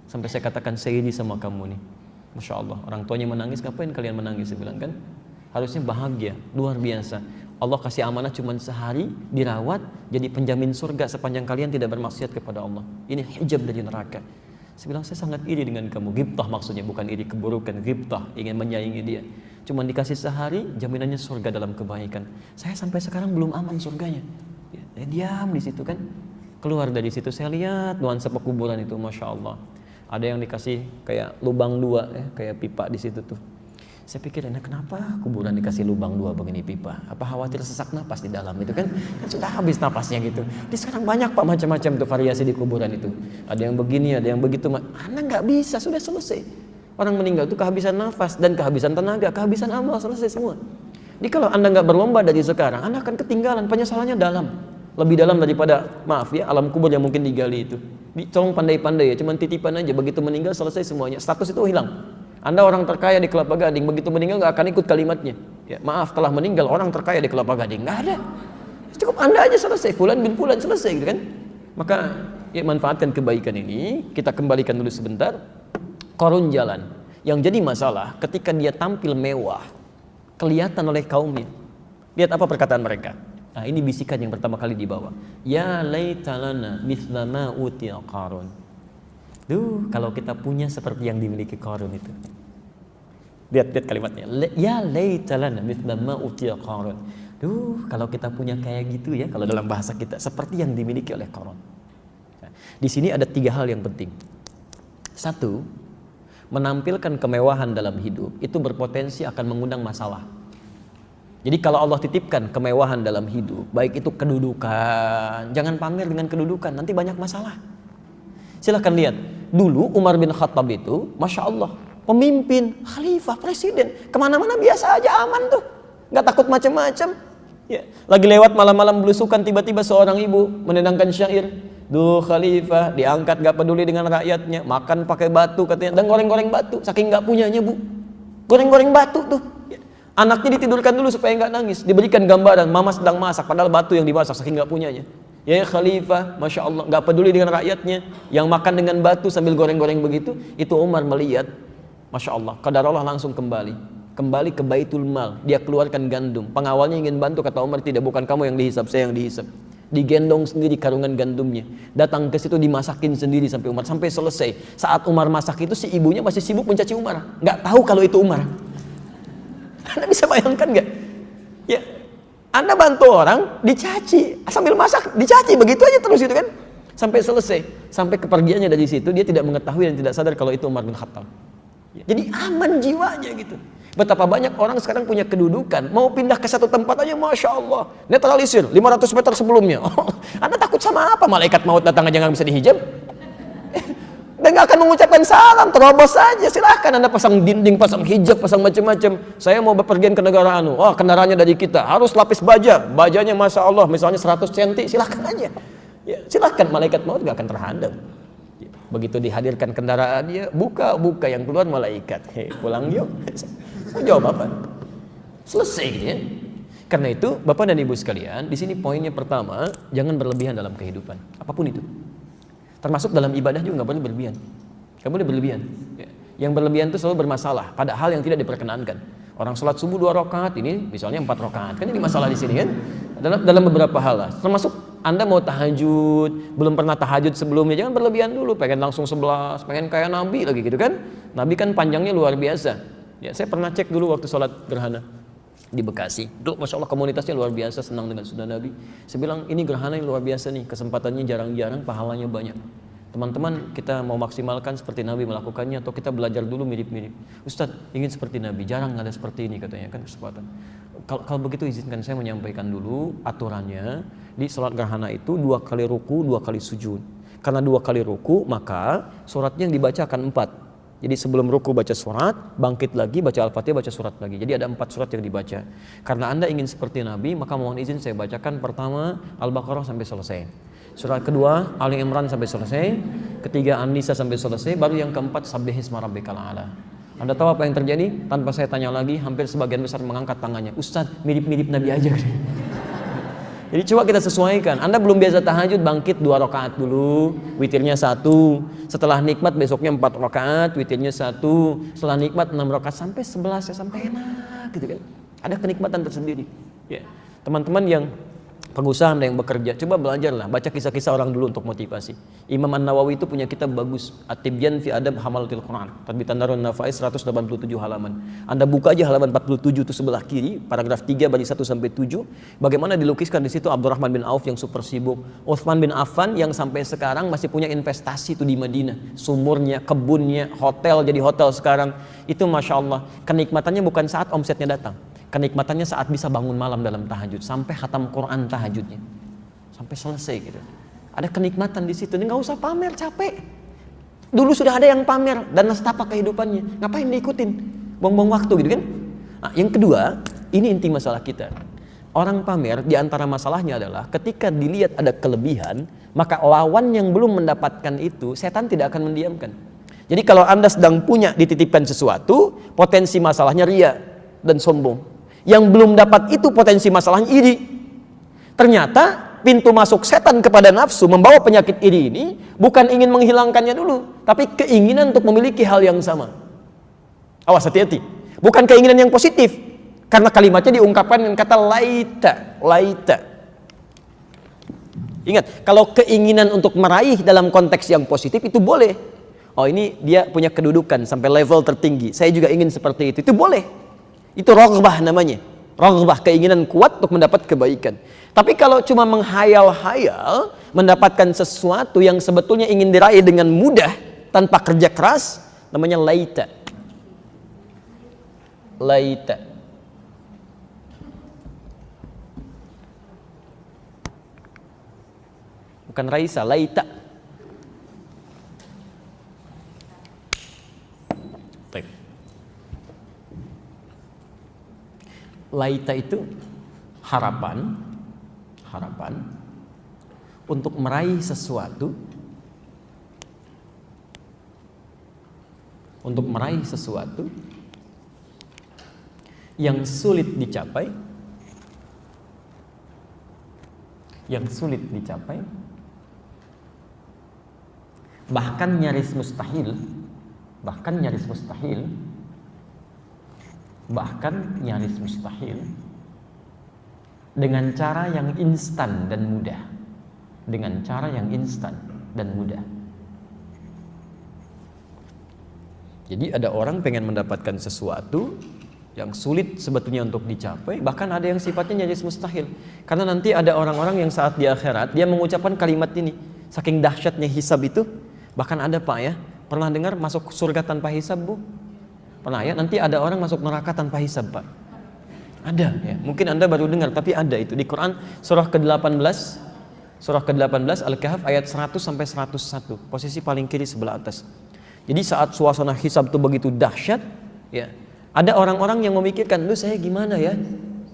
Sampai saya katakan, Sayyidi sama kamu nih, Masya Allah, orang tuanya menangis, ngapain kalian menangis? Saya bilang kan, harusnya bahagia, luar biasa. Allah kasih amanah cuma sehari, dirawat, jadi penjamin surga sepanjang kalian tidak bermaksiat kepada Allah. Ini hijab dari neraka. Saya bilang, saya sangat iri dengan kamu. Ghibtah maksudnya, bukan iri keburukan, ghibtah, ingin menyaingi dia. Cuma dikasih sehari, jaminannya surga dalam kebaikan. Saya sampai sekarang belum aman surganya. Saya diam di situ kan. Keluar dari situ saya lihat nuansa pekuburan itu, Masya Allah. Ada yang dikasih kayak lubang 2 ya, kayak pipa di situ tuh. Saya pikir, nah kenapa kuburan dikasih lubang 2 begini pipa? Apa khawatir sesak napas di dalam itu kan? Kan sudah habis napasnya gitu. Di sekarang banyak Pak macam-macam tuh variasi di kuburan itu. Ada yang begini, ada yang begitu. Anda nggak bisa, sudah selesai. Orang meninggal itu kehabisan nafas dan kehabisan tenaga, kehabisan amal, selesai semua. Jadi kalau Anda nggak berlomba dari sekarang, Anda akan ketinggalan, penyesalannya dalam. Lebih dalam daripada, maaf ya, alam kubur yang mungkin digali itu. Tolong pandai-pandai ya, cuman titipan aja, begitu meninggal selesai semuanya. Status itu hilang. Anda orang terkaya di Kelapa Gading, begitu meninggal nggak akan ikut kalimatnya. Ya, maaf, telah meninggal orang terkaya di Kelapa Gading, nggak ada. Cukup Anda aja selesai, fulan bin fulan selesai gitu kan. Maka ya manfaatkan kebaikan ini. Kita kembalikan dulu sebentar. Qarun jalan. Yang jadi masalah ketika dia tampil mewah, kelihatan oleh kaumnya. Lihat apa perkataan mereka. Nah, ini bisikan yang pertama kali dibawa. Ya laitalana mithla ma utiya Qarun. Duh, kalau kita punya seperti yang dimiliki Qarun itu. Lihat kalimatnya. Ya laitalana mithla ma utiya Qarun. Duh, kalau kita punya kayak gitu ya, kalau dalam bahasa kita, seperti yang dimiliki oleh Qarun. Nah, di sini ada 3 hal yang penting. 1, menampilkan kemewahan dalam hidup itu berpotensi akan mengundang masalah. Jadi kalau Allah titipkan kemewahan dalam hidup, baik itu kedudukan, jangan pamer dengan kedudukan, nanti banyak masalah. Silahkan lihat, dulu Umar bin Khattab itu, Masya Allah, pemimpin, khalifah, presiden, kemana-mana biasa aja, aman tuh, nggak takut macam-macam. Ya. Lagi lewat malam-malam belusukan, tiba-tiba seorang ibu menendangkan syair, Duh khalifah, diangkat gak peduli dengan rakyatnya, makan pakai batu katanya, dan goreng-goreng batu, saking gak punyanya bu, goreng-goreng batu tuh. Anaknya ditidurkan dulu supaya gak nangis, diberikan gambaran, mama sedang masak, padahal batu yang dimasak saking gak punyanya. Ya khalifah, Masya Allah, gak peduli dengan rakyatnya, yang makan dengan batu sambil goreng-goreng begitu. Itu Umar melihat, Masya Allah, qadarullah langsung kembali ke Baitul Mal, dia keluarkan gandum. Pengawalnya ingin bantu, kata Umar, tidak, bukan kamu yang dihisap, saya yang dihisap. Digendong sendiri karungan gandumnya, datang ke situ dimasakin sendiri sampai Umar, sampai selesai. Saat Umar masak itu si ibunya masih sibuk mencaci Umar, nggak tahu kalau itu Umar. Anda bisa bayangkan nggak? Ya, Anda bantu orang dicaci sambil masak, dicaci begitu aja terus itu kan, sampai selesai, sampai kepergiannya dari situ dia tidak mengetahui dan tidak sadar kalau itu Umar bin Khattab. Jadi aman jiwanya gitu. Betapa banyak orang sekarang punya kedudukan, mau pindah ke satu tempat aja, Masya Allah, netralisir 500 meter sebelumnya. Anda takut sama apa? Malaikat maut datang aja nggak bisa dihijab, dan nggak akan mengucapkan salam, terobos saja. Silahkan Anda pasang dinding, pasang hijab, pasang macam-macam. Saya mau bepergian ke negara anu, oh kendaraannya dari kita, harus lapis baja, bajanya Masya Allah, misalnya 100 cm, silahkan aja. Ya, silahkan, malaikat maut nggak akan terhadap. Begitu dihadirkan kendaraan dia, buka yang keluar malaikat. Pulang yuk. Mau jawab apa? Selesai gitu ya. Karena itu, Bapak dan Ibu sekalian, di sini poinnya pertama, jangan berlebihan dalam kehidupan, apapun itu. Termasuk dalam ibadah juga nggak boleh berlebihan. Nggak boleh berlebihan. Ya. Yang berlebihan itu selalu bermasalah pada hal yang tidak diperkenankan. Orang sholat subuh 2 rakaat, ini misalnya 4 rakaat, kan ini masalah di sini kan? Dalam beberapa hal lah. Termasuk Anda mau tahajud, belum pernah tahajud sebelumnya, jangan berlebihan dulu, pengen langsung 11, pengen kayak Nabi lagi gitu kan? Nabi kan panjangnya luar biasa. Ya, saya pernah cek dulu waktu sholat gerhana di Bekasi. Duh, Masya Allah komunitasnya luar biasa, senang dengan sunnah Nabi. Saya bilang ini gerhana yang luar biasa nih, kesempatannya jarang-jarang, pahalanya banyak. Teman-teman, kita mau maksimalkan seperti Nabi melakukannya atau kita belajar dulu mirip-mirip? Ustadz, ingin seperti Nabi, jarang ada seperti ini katanya kan kesempatan. Kalau begitu izinkan saya menyampaikan dulu aturannya. Di sholat gerhana itu 2 kali ruku, 2 kali sujud. Karena 2 kali ruku, maka suratnya yang dibaca akan 4. Jadi sebelum ruku baca surat, bangkit lagi baca Al-Fatihah, baca surat lagi. Jadi ada 4 surat yang dibaca. Karena Anda ingin seperti Nabi, maka mohon izin saya bacakan pertama Al-Baqarah sampai selesai. Surat kedua Ali Imran sampai selesai, ketiga An-Nisa sampai selesai, baru yang keempat Sabbihisma rabbikal a'la. Anda tahu apa yang terjadi? Tanpa saya tanya lagi, hampir sebagian besar mengangkat tangannya. Ustadz, mirip-mirip Nabi aja. Jadi coba kita sesuaikan. Anda belum biasa tahajud, bangkit 2 rakaat dulu, witirnya 1. Setelah nikmat besoknya 4 rakaat, witirnya 1. Setelah nikmat 6 rakaat sampai 11 ya, sampai enak gitu kan. Ada kenikmatan tersendiri. Ya. Teman-teman yang pengusaha yang bekerja, coba belajarlah, baca kisah-kisah orang dulu untuk motivasi. Imam An-Nawawi itu punya kitab bagus, At-Tibyan fi Adab Hamalatil Quran, terbitan Darun Nafais, 187 halaman. Anda buka aja halaman 47 itu sebelah kiri, paragraf 3 baris 1 sampai 7, bagaimana dilukiskan di situ Abdurrahman bin Auf yang super sibuk, Utsman bin Affan yang sampai sekarang masih punya investasi itu di Madinah, sumurnya, kebunnya, hotel jadi hotel sekarang. Itu Masya Allah, kenikmatannya bukan saat omsetnya datang. Kenikmatannya saat bisa bangun malam dalam tahajud, sampai khatam Quran tahajudnya, sampai selesai gitu. Ada kenikmatan di situ. Ini nggak usah pamer, capek. Dulu sudah ada yang pamer dan nestapa kehidupannya. Ngapain diikutin? Buang-buang waktu gitu kan? Nah, yang kedua, ini inti masalah kita. Orang pamer di antara masalahnya adalah ketika dilihat ada kelebihan, maka lawan yang belum mendapatkan itu, setan tidak akan mendiamkan. Jadi kalau Anda sedang punya dititipkan sesuatu, potensi masalahnya ria dan sombong. Yang belum dapat itu potensi masalahnya iri. Ternyata pintu masuk setan kepada nafsu membawa penyakit iri ini bukan ingin menghilangkannya dulu, tapi keinginan untuk memiliki hal yang sama. Awas, hati-hati. Bukan keinginan yang positif, karena kalimatnya diungkapkan dengan kata laita. Ingat, kalau keinginan untuk meraih dalam konteks yang positif itu boleh. Oh, ini dia punya kedudukan sampai level tertinggi, saya juga ingin seperti itu boleh. Itu raghbah namanya. Raghbah, keinginan kuat untuk mendapat kebaikan. Tapi kalau cuma menghayal-hayal, mendapatkan sesuatu yang sebetulnya ingin diraih dengan mudah tanpa kerja keras, namanya laita. Laita. Bukan Raisa, laita. Laita itu harapan untuk meraih sesuatu, yang sulit dicapai, bahkan nyaris mustahil, dengan cara yang instan dan mudah. Jadi ada orang pengen mendapatkan sesuatu yang sulit sebetulnya untuk dicapai, bahkan ada yang sifatnya nyaris mustahil. Karena nanti ada orang-orang yang saat di akhirat dia mengucapkan kalimat ini, saking dahsyatnya hisab itu, bahkan ada Pak ya, pernah dengar masuk surga tanpa hisab Bu? Pernah ya? Nanti ada orang masuk neraka tanpa hisab Pak. Ada ya, mungkin Anda baru dengar, tapi ada itu di Quran surah ke-18 Al-Kahf ayat 100 sampai 101, posisi paling kiri sebelah atas. Jadi saat suasana hisab itu begitu dahsyat ya, ada orang-orang yang memikirkan, "Lu saya gimana ya?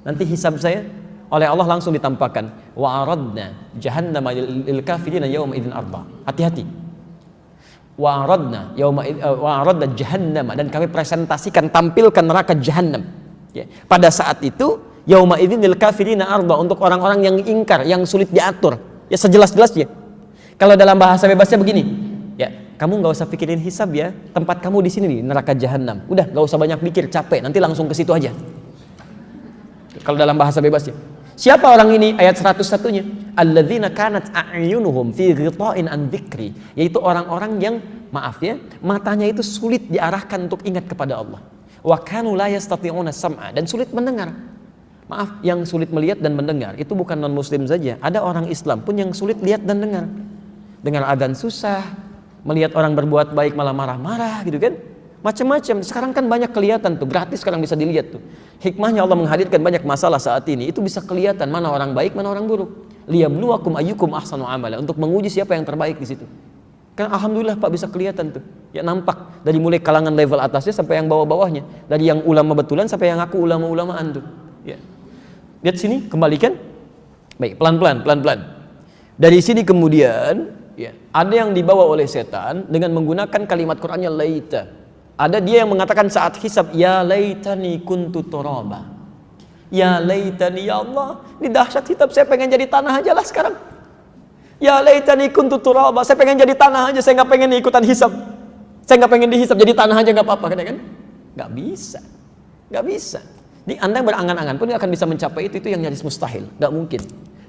Nanti hisab saya." Oleh Allah langsung ditampakkan, "Wa aradna jahannama lil kafirina yawma idzin arba." Hati-hati. Wa aradna jahannama, dan kami presentasikan, tampilkan neraka jahannam. Ya. Pada saat itu yauma idzin lil kafirina arba, untuk orang-orang yang ingkar, yang sulit diatur. Ya sejelas-jelasnya. Kalau dalam bahasa bebasnya begini, ya, kamu nggak usah pikirin hisab ya, tempat kamu di sini nih, neraka jahanam. Udah, nggak usah banyak pikir, capek, nanti langsung ke situ aja. Kalau dalam bahasa bebasnya. Siapa orang ini? Ayat 101-nya. Alladzina kanat a'yunuhum fi ghita'in an dzikri, yaitu orang-orang yang, maaf ya, matanya itu sulit diarahkan untuk ingat kepada Allah. Wa kanu la yastati'una sam'a, dan sulit mendengar. Maaf, yang sulit melihat dan mendengar itu bukan non muslim saja, ada orang Islam pun yang sulit lihat dan dengar. Dengar adzan susah, melihat orang berbuat baik malah marah-marah gitu kan. Macam-macam. Sekarang kan banyak kelihatan tuh, gratis sekarang bisa dilihat tuh. Hikmahnya Allah menghadirkan banyak masalah saat ini, itu bisa kelihatan mana orang baik, mana orang buruk. Liyabluwakum ayyukum ahsanu amala, untuk menguji siapa yang terbaik di situ. Kan alhamdulillah Pak bisa kelihatan tuh. Ya nampak dari mulai kalangan level atasnya sampai yang bawah-bawahnya, dari yang ulama betulan sampai yang aku ulama-ulamaan tuh. Ya. Lihat sini, kembalikan. Baik, pelan-pelan. Dari sini kemudian, ya, ada yang dibawa oleh setan dengan menggunakan kalimat Qur'annya laita. Ada dia yang mengatakan saat hisab, ya laitani kuntu turaba. Ya laitani, ya Allah, ini dahsyat hisab, saya pengen jadi tanah aja lah sekarang. Ya laitani kuntu turaba, saya pengen jadi tanah aja, saya nggak pengen ikutan hisab. Saya nggak pengen dihisab, jadi tanah aja nggak apa-apa, kan? Nggak bisa. Jadi Anda berangan-angan pun akan bisa mencapai itu yang nyaris mustahil, nggak mungkin.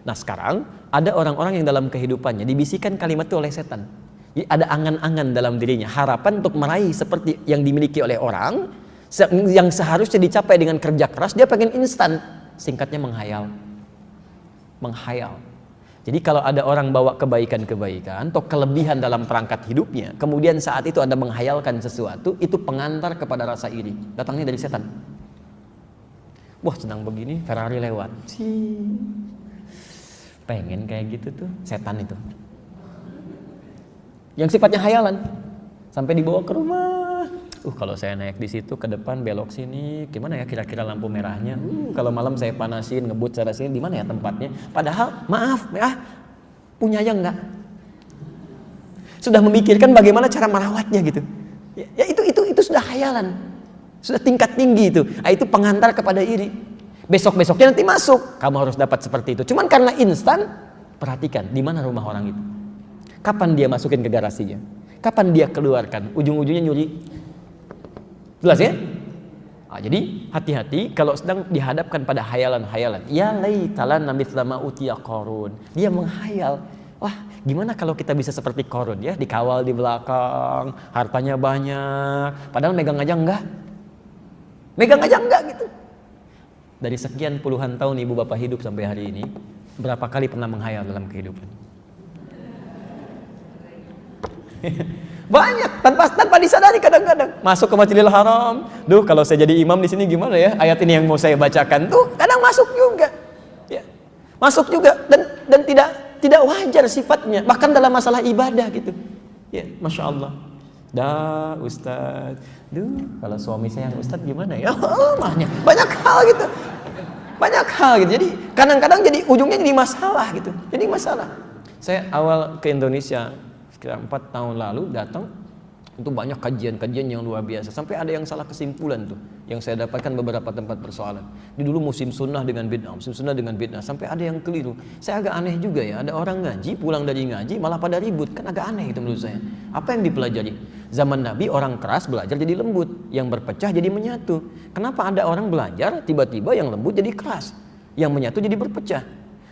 Nah sekarang ada orang-orang yang dalam kehidupannya dibisikkan kalimat itu oleh setan. Jadi ada angan-angan dalam dirinya, harapan untuk meraih seperti yang dimiliki oleh orang, yang seharusnya dicapai dengan kerja keras, dia pengen instan. Singkatnya menghayal. Jadi kalau ada orang bawa kebaikan-kebaikan atau kelebihan dalam perangkat hidupnya, kemudian saat itu Anda menghayalkan sesuatu, itu pengantar kepada rasa iri. Datangnya dari setan. Wah senang begini, Ferrari lewat. Pengen kayak gitu tuh, setan itu. Yang sifatnya hayalan, sampai dibawa ke rumah. Kalau saya naik di situ ke depan belok sini, gimana ya kira-kira lampu merahnya? Kalau malam saya panasin, ngebut sana sini, di mana ya tempatnya? Padahal maaf ya, punya yang enggak. Sudah memikirkan bagaimana cara merawatnya gitu. Ya itu sudah hayalan. Sudah tingkat tinggi itu. Itu pengantar kepada iri. Besok-besoknya nanti masuk, kamu harus dapat seperti itu. Cuman karena instan, perhatikan di mana rumah orang itu. Kapan dia masukin ke garasinya? Kapan dia keluarkan? Ujung-ujungnya nyuri. Jelas ya? Jadi hati-hati kalau sedang dihadapkan pada hayalan-hayalan. Ya laitalan mithla ma utiya Qarun. Dia menghayal, wah gimana kalau kita bisa seperti Qarun ya, dikawal di belakang, hartanya banyak, padahal megang aja enggak gitu. Dari sekian puluhan tahun ibu bapak hidup sampai hari ini, berapa kali pernah menghayal dalam kehidupan? Banyak, tanpa disadari kadang-kadang. Masuk ke Masjidil Haram, kalau saya jadi imam di sini gimana ya? Ayat ini yang mau saya bacakan kadang masuk juga. Ya. Masuk juga dan tidak wajar sifatnya, bahkan dalam masalah ibadah gitu. Ya, Masya Allah. Ustaz. Kalau suami saya yang ustaz gimana ya? Banyak hal gitu. Jadi kadang-kadang jadi ujungnya jadi masalah gitu. Saya awal ke Indonesia sekitar 4 tahun lalu datang, itu banyak kajian-kajian yang luar biasa. Sampai ada yang salah kesimpulan tuh, yang saya dapatkan beberapa tempat persoalan. Di dulu musim sunnah dengan bid'ah, musim sunnah dengan bid'ah, sampai ada yang keliru. Saya agak aneh juga ya, ada orang ngaji, pulang dari ngaji malah pada ribut, kan agak aneh itu menurut saya. Apa yang dipelajari? Zaman Nabi orang keras belajar jadi lembut, yang berpecah jadi menyatu. Kenapa ada orang belajar tiba-tiba yang lembut jadi keras, yang menyatu jadi berpecah?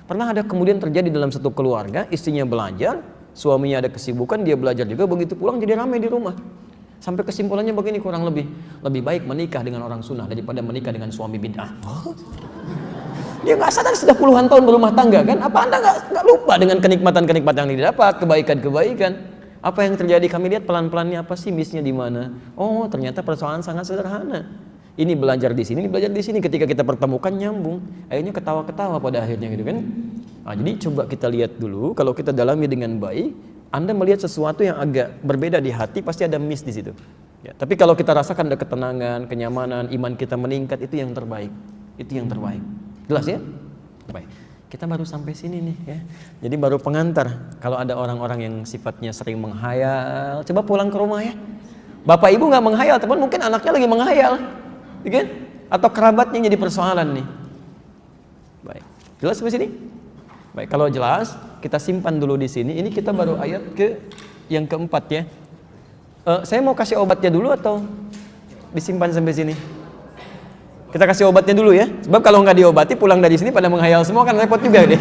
Pernah ada kemudian terjadi dalam satu keluarga, istrinya belajar, suaminya ada kesibukan, dia belajar juga, begitu pulang jadi ramai di rumah. Sampai kesimpulannya begini kurang lebih baik menikah dengan orang sunnah daripada menikah dengan suami bid'ah. Dia nggak sadar sudah puluhan tahun berumah tangga kan? Apa Anda nggak lupa dengan kenikmatan-kenikmatan yang didapat, kebaikan-kebaikan? Apa yang terjadi? Kami lihat pelan-pelannya apa sih missnya di mana? Oh, ternyata persoalan sangat sederhana. Ini belajar di sini, ini belajar di sini. Ketika kita pertemukan nyambung, akhirnya ketawa-ketawa pada akhirnya gitu kan. Nah, jadi coba kita lihat dulu, kalau kita dalami dengan baik, Anda melihat sesuatu yang agak berbeda di hati, pasti ada miss di situ. Ya, tapi kalau kita rasakan ada ketenangan, kenyamanan, iman kita meningkat, itu yang terbaik. Itu yang terbaik. Jelas ya? Baik. Kita baru sampai sini nih ya. Jadi baru pengantar. Kalau ada orang-orang yang sifatnya sering menghayal, coba pulang ke rumah ya. Bapak ibu nggak menghayal, tapi mungkin anaknya lagi menghayal. Kan? Atau kerabatnya jadi persoalan nih. Baik, jelas sampai sini? Baik, kalau jelas kita simpan dulu di sini. Ini kita baru ayat ke yang keempat ya. Saya mau kasih obatnya dulu atau disimpan sampai sini? Kita kasih obatnya dulu ya. Sebab kalau nggak diobati pulang dari sini pada menghayal semua kan repot juga deh.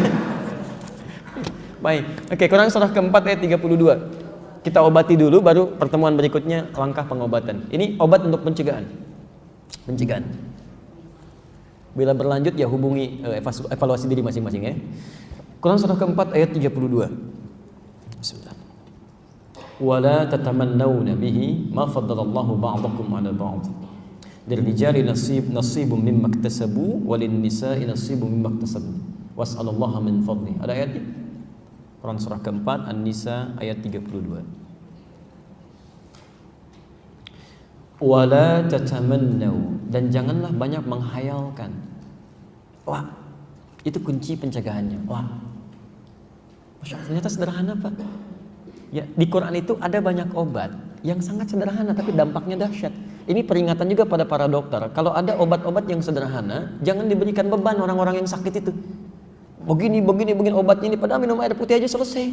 Baik, oke, Quran surah keempat ayat 32. Kita obati dulu, baru pertemuan berikutnya langkah pengobatan. Ini obat untuk pencegahan. Bila berlanjut ya hubungi evaluasi diri masing-masing ya. Quran surah keempat ayat 32. Bismillah. Wala tatamannawna bihi ma faddalallahu ba'dakum 'ala ba'd. Lirijali nasibun mimma iktasabu walin nisa'i nasibun mimma iktasabu. Was'alullaha min fadli. Ada ayatnya? Quran surah keempat An-Nisa ayat 32. Wala tatamannaw, dan janganlah banyak menghayalkan. Wah, itu kunci pencegahannya. Wah, Masya Allah, ternyata sederhana Pak. Ya, di Quran itu ada banyak obat yang sangat sederhana tapi dampaknya dahsyat. Ini peringatan juga pada para dokter. Kalau ada obat-obat yang sederhana, jangan diberikan beban orang-orang yang sakit itu. Begini obatnya ini, padahal minum air putih aja selesai.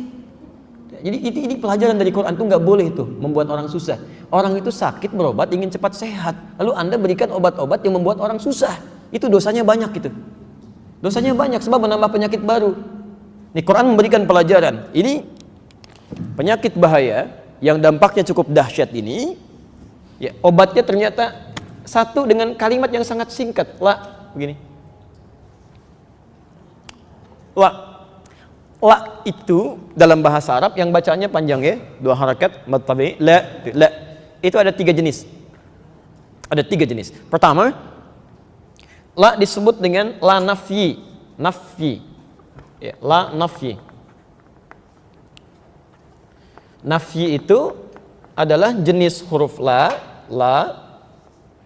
Jadi ini pelajaran dari Quran tuh nggak boleh tuh membuat orang susah. Orang itu sakit berobat ingin cepat sehat, lalu Anda berikan obat-obat yang membuat orang susah. Itu dosanya banyak gitu. Dosanya banyak sebab menambah penyakit baru. Nih Quran memberikan pelajaran. Ini penyakit bahaya yang dampaknya cukup dahsyat ini. Ya, obatnya ternyata satu dengan kalimat yang sangat singkat. Begini. La itu dalam bahasa Arab yang bacanya panjang ya, 2 harakat matabi, la. Itu ada 3 jenis. Ada 3 jenis. Pertama, la disebut dengan la nafyi. Ya, la nafyi. Nafyi itu adalah jenis huruf la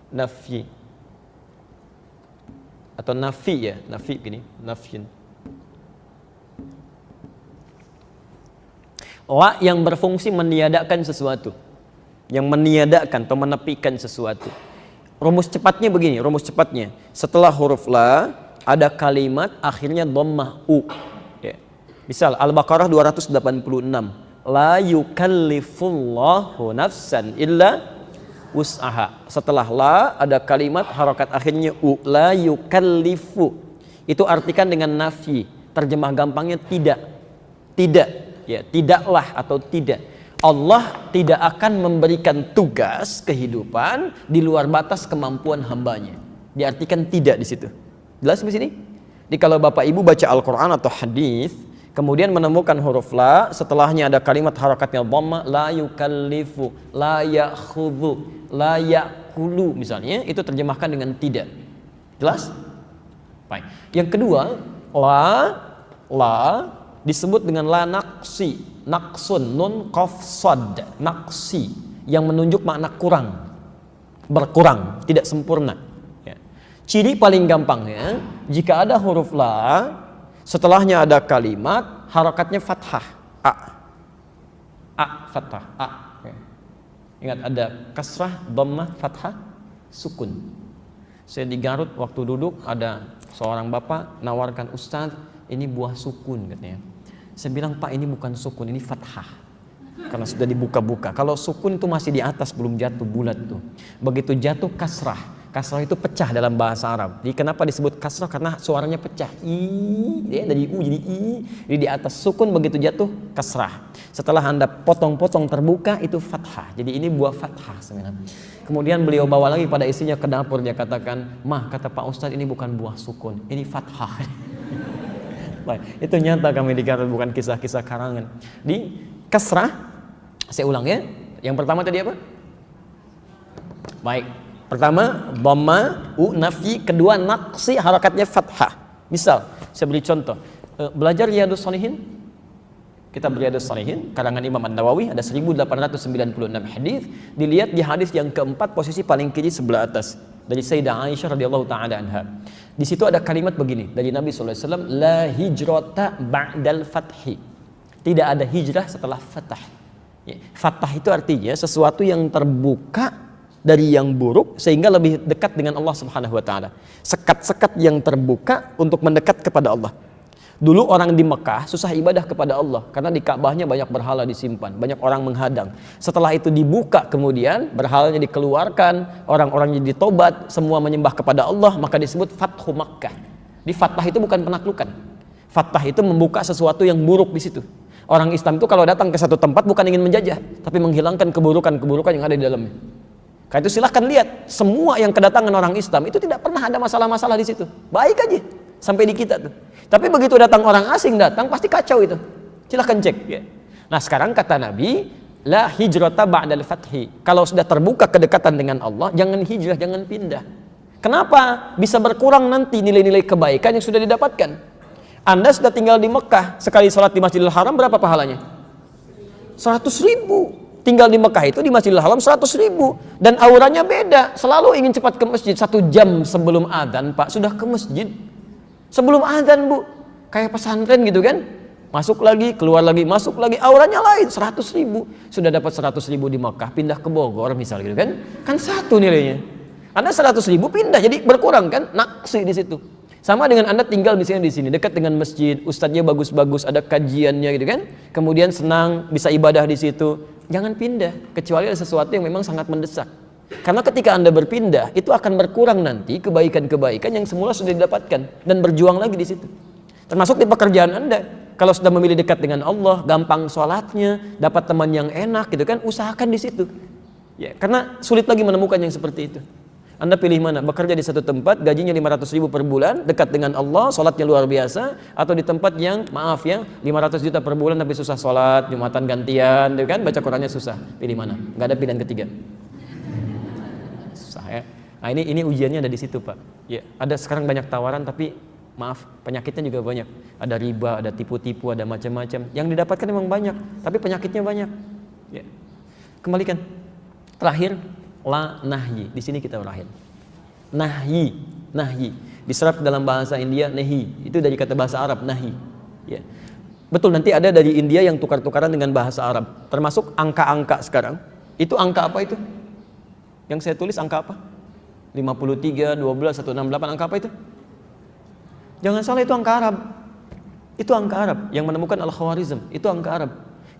nafyi. Atau nafi ya, nafi gini, nafyin. La yang berfungsi meniadakan sesuatu, yang meniadakan atau menepikan sesuatu. Rumus cepatnya begini, setelah huruf la ada kalimat akhirnya dhammah u. Ya. Misal Al-Baqarah 286, la yukallifullahu nafsan illa wus'aha. Setelah la ada kalimat harokat akhirnya u, la yukallifu. Itu artikan dengan nafi, terjemah gampangnya tidak. Ya, tidaklah atau tidak. Allah tidak akan memberikan tugas kehidupan di luar batas kemampuan hambanya. Diartikan tidak di situ. Jelas di sini? Jadi kalau Bapak Ibu baca Al-Qur'an atau hadis, kemudian menemukan huruf la, setelahnya ada kalimat harakatnya dhamma, la yukallifu, la ya'khudhu, la ya'kulu misalnya, itu terjemahkan dengan tidak. Jelas? Baik. Yang kedua, la disebut dengan la naqsun, nun qaf sad, naqsi, yang menunjuk makna kurang, berkurang, tidak sempurna. Ya. Ciri paling gampangnya, jika ada huruf la, setelahnya ada kalimat, harakatnya fathah. A. A fathah, A. Ya. Ingat ada kasrah, dhammah, fathah, sukun. Saya di Garut waktu duduk ada seorang bapak nawarkan, Ustaz, ini buah sukun katanya. Saya bilang, Pak, ini bukan sukun, ini fathah. Karena sudah dibuka-buka. Kalau sukun itu masih di atas, belum jatuh bulat tuh. Begitu jatuh kasrah. Kasrah itu pecah dalam bahasa Arab. Jadi kenapa disebut kasrah? Karena suaranya pecah. Ya, dari U jadi I. Jadi di atas sukun begitu jatuh kasrah. Setelah Anda potong-potong terbuka itu fathah. Jadi ini buah fathah sebenarnya. Kemudian beliau bawa lagi pada istrinya ke dapur, dia katakan, "Mah, kata Pak Ustadz, ini bukan buah sukun, ini fathah." Baik, itu nyata kami di Garut, bukan kisah-kisah karangan. Di kasrah, saya ulang ya. Yang pertama tadi apa? Baik. Pertama, dhamma, nafi, kedua naqsi, harakatnya fathah. Misal, saya beri contoh. Belajar Riyadhus Shalihin. Kita Riyadhus Shalihin, karangan Imam An-Nawawi, ada 1896 hadis. Dilihat di hadis yang keempat, posisi paling kiri sebelah atas, dari Sayyidah Aisyah radhiyallahu taala anha. Di situ ada kalimat begini dari Nabi sallallahu alaihi wasallam, la hijrata ba'dal fathi. Tidak ada hijrah setelah fathah. Ya, fathah itu artinya sesuatu yang terbuka dari yang buruk sehingga lebih dekat dengan Allah Subhanahu wa taala. Sekat-sekat yang terbuka untuk mendekat kepada Allah. Dulu orang di Mekah susah ibadah kepada Allah karena di Ka'bahnya banyak berhala disimpan, banyak orang menghadang. Setelah itu dibuka, kemudian berhalanya dikeluarkan, orang-orangnya ditobat, semua menyembah kepada Allah, maka disebut Fathu Makkah. Di fathah itu bukan penaklukan. Fathah itu membuka sesuatu yang buruk di situ. Orang Islam itu kalau datang ke satu tempat bukan ingin menjajah, tapi menghilangkan keburukan-keburukan yang ada di dalamnya. Karena itu silahkan lihat, semua yang kedatangan orang Islam itu tidak pernah ada masalah-masalah di situ. Baik aja, sampai di kita tuh. Tapi begitu datang orang asing datang, pasti kacau itu. Silahkan cek. Ya. Nah sekarang kata Nabi, la hijrata ba'dal fathi. Kalau sudah terbuka kedekatan dengan Allah, jangan hijrah, jangan pindah. Kenapa? Bisa berkurang nanti nilai-nilai kebaikan yang sudah didapatkan. Anda sudah tinggal di Mekah, sekali sholat di Masjidil Haram berapa pahalanya? 100.000. Tinggal di Mekah itu di Masjidil Haram 100.000 dan auranya beda. Selalu ingin cepat ke masjid. 1 jam sebelum adzan, Pak, sudah ke masjid. Sebelum adzan, Bu, kayak pesantren gitu kan? Masuk lagi, keluar lagi, masuk lagi, auranya lain. 100.000. Sudah dapat 100.000 di Mekah, pindah ke Bogor misal gitu kan? Kan satu nilainya. Anda 100.000 pindah, jadi berkurang kan? Naksi di situ. Sama dengan Anda tinggal misalnya di sini, dekat dengan masjid, ustadznya bagus-bagus, ada kajiannya gitu kan? Kemudian senang bisa ibadah di situ. Jangan pindah, kecuali ada sesuatu yang memang sangat mendesak. Karena ketika Anda berpindah, itu akan berkurang nanti kebaikan-kebaikan yang semula sudah didapatkan dan berjuang lagi di situ. Termasuk di pekerjaan Anda. Kalau sudah memilih dekat dengan Allah, gampang sholatnya, dapat teman yang enak gitu kan, usahakan di situ. Ya, karena sulit lagi menemukan yang seperti itu. Anda pilih mana? Bekerja di satu tempat, gajinya 500.000 per bulan, dekat dengan Allah, sholatnya luar biasa, atau di tempat yang, maaf ya, 500 juta per bulan tapi susah sholat, Jumatan gantian, kan? Baca Qurannya susah. Pilih mana? Nggak ada pilihan ketiga. Susah ya. Nah ini ujiannya ada di situ, Pak. Ya, ada sekarang banyak tawaran tapi maaf, penyakitnya juga banyak. Ada riba, ada tipu-tipu, ada macam-macam. Yang didapatkan memang banyak, tapi penyakitnya banyak. Ya. Kembalikan. Terakhir, la nahyi. Di sini kita berakhir. Nahyi, nahyi. Diserap dalam bahasa India nahi. Itu dari kata bahasa Arab nahi. Ya. Betul, nanti ada dari India yang tukar-tukaran dengan bahasa Arab. Termasuk angka-angka sekarang. Itu angka apa itu? Yang saya tulis angka apa? 53, 12, 168, angka apa itu? Jangan salah, itu angka Arab. Itu angka Arab yang menemukan Al-Khawarizm. Itu angka Arab.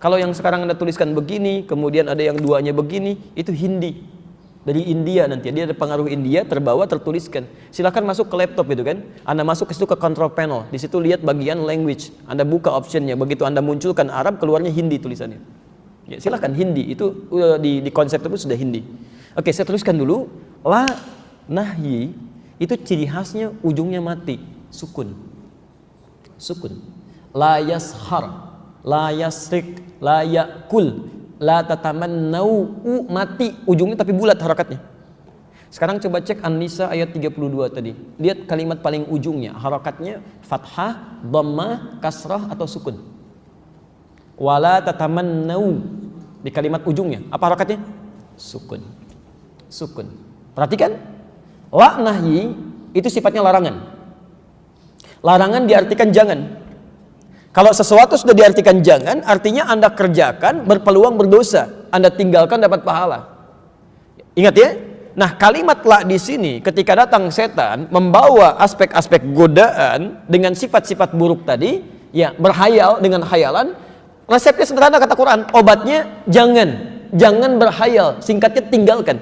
Kalau yang sekarang Anda tuliskan begini, kemudian ada yang duanya begini, itu Hindi. Dari India nanti, dia ada pengaruh India, terbawa, tertuliskan. Silakan masuk ke laptop itu kan. Anda masuk ke situ ke control panel. Di situ lihat bagian language. Anda buka optionnya. Begitu Anda munculkan Arab, keluarnya Hindi tulisannya. Ya, silakan Hindi. Itu di konsep itu sudah Hindi. Oke, saya tuliskan dulu. La nahyi itu ciri khasnya ujungnya mati, sukun. Sukun. La yashar, la yasrik, la yakul, la tatamannau, mati ujungnya tapi bulat harakatnya. Sekarang coba cek An-Nisa ayat 32 tadi. Lihat kalimat paling ujungnya, harakatnya fathah, dhammah, kasrah atau sukun. Wala tatamannau, di kalimat ujungnya apa harakatnya? Sukun. Sukun. Perhatikan, la nahyi itu sifatnya larangan. Larangan diartikan jangan. Kalau sesuatu sudah diartikan jangan, artinya Anda kerjakan berpeluang berdosa, Anda tinggalkan dapat pahala. Ingat ya. Nah, kalimat la di sini ketika datang setan membawa aspek-aspek godaan dengan sifat-sifat buruk tadi, ya berhayal dengan khayalan. Resepnya sederhana kata Quran, obatnya jangan berhayal, singkatnya tinggalkan.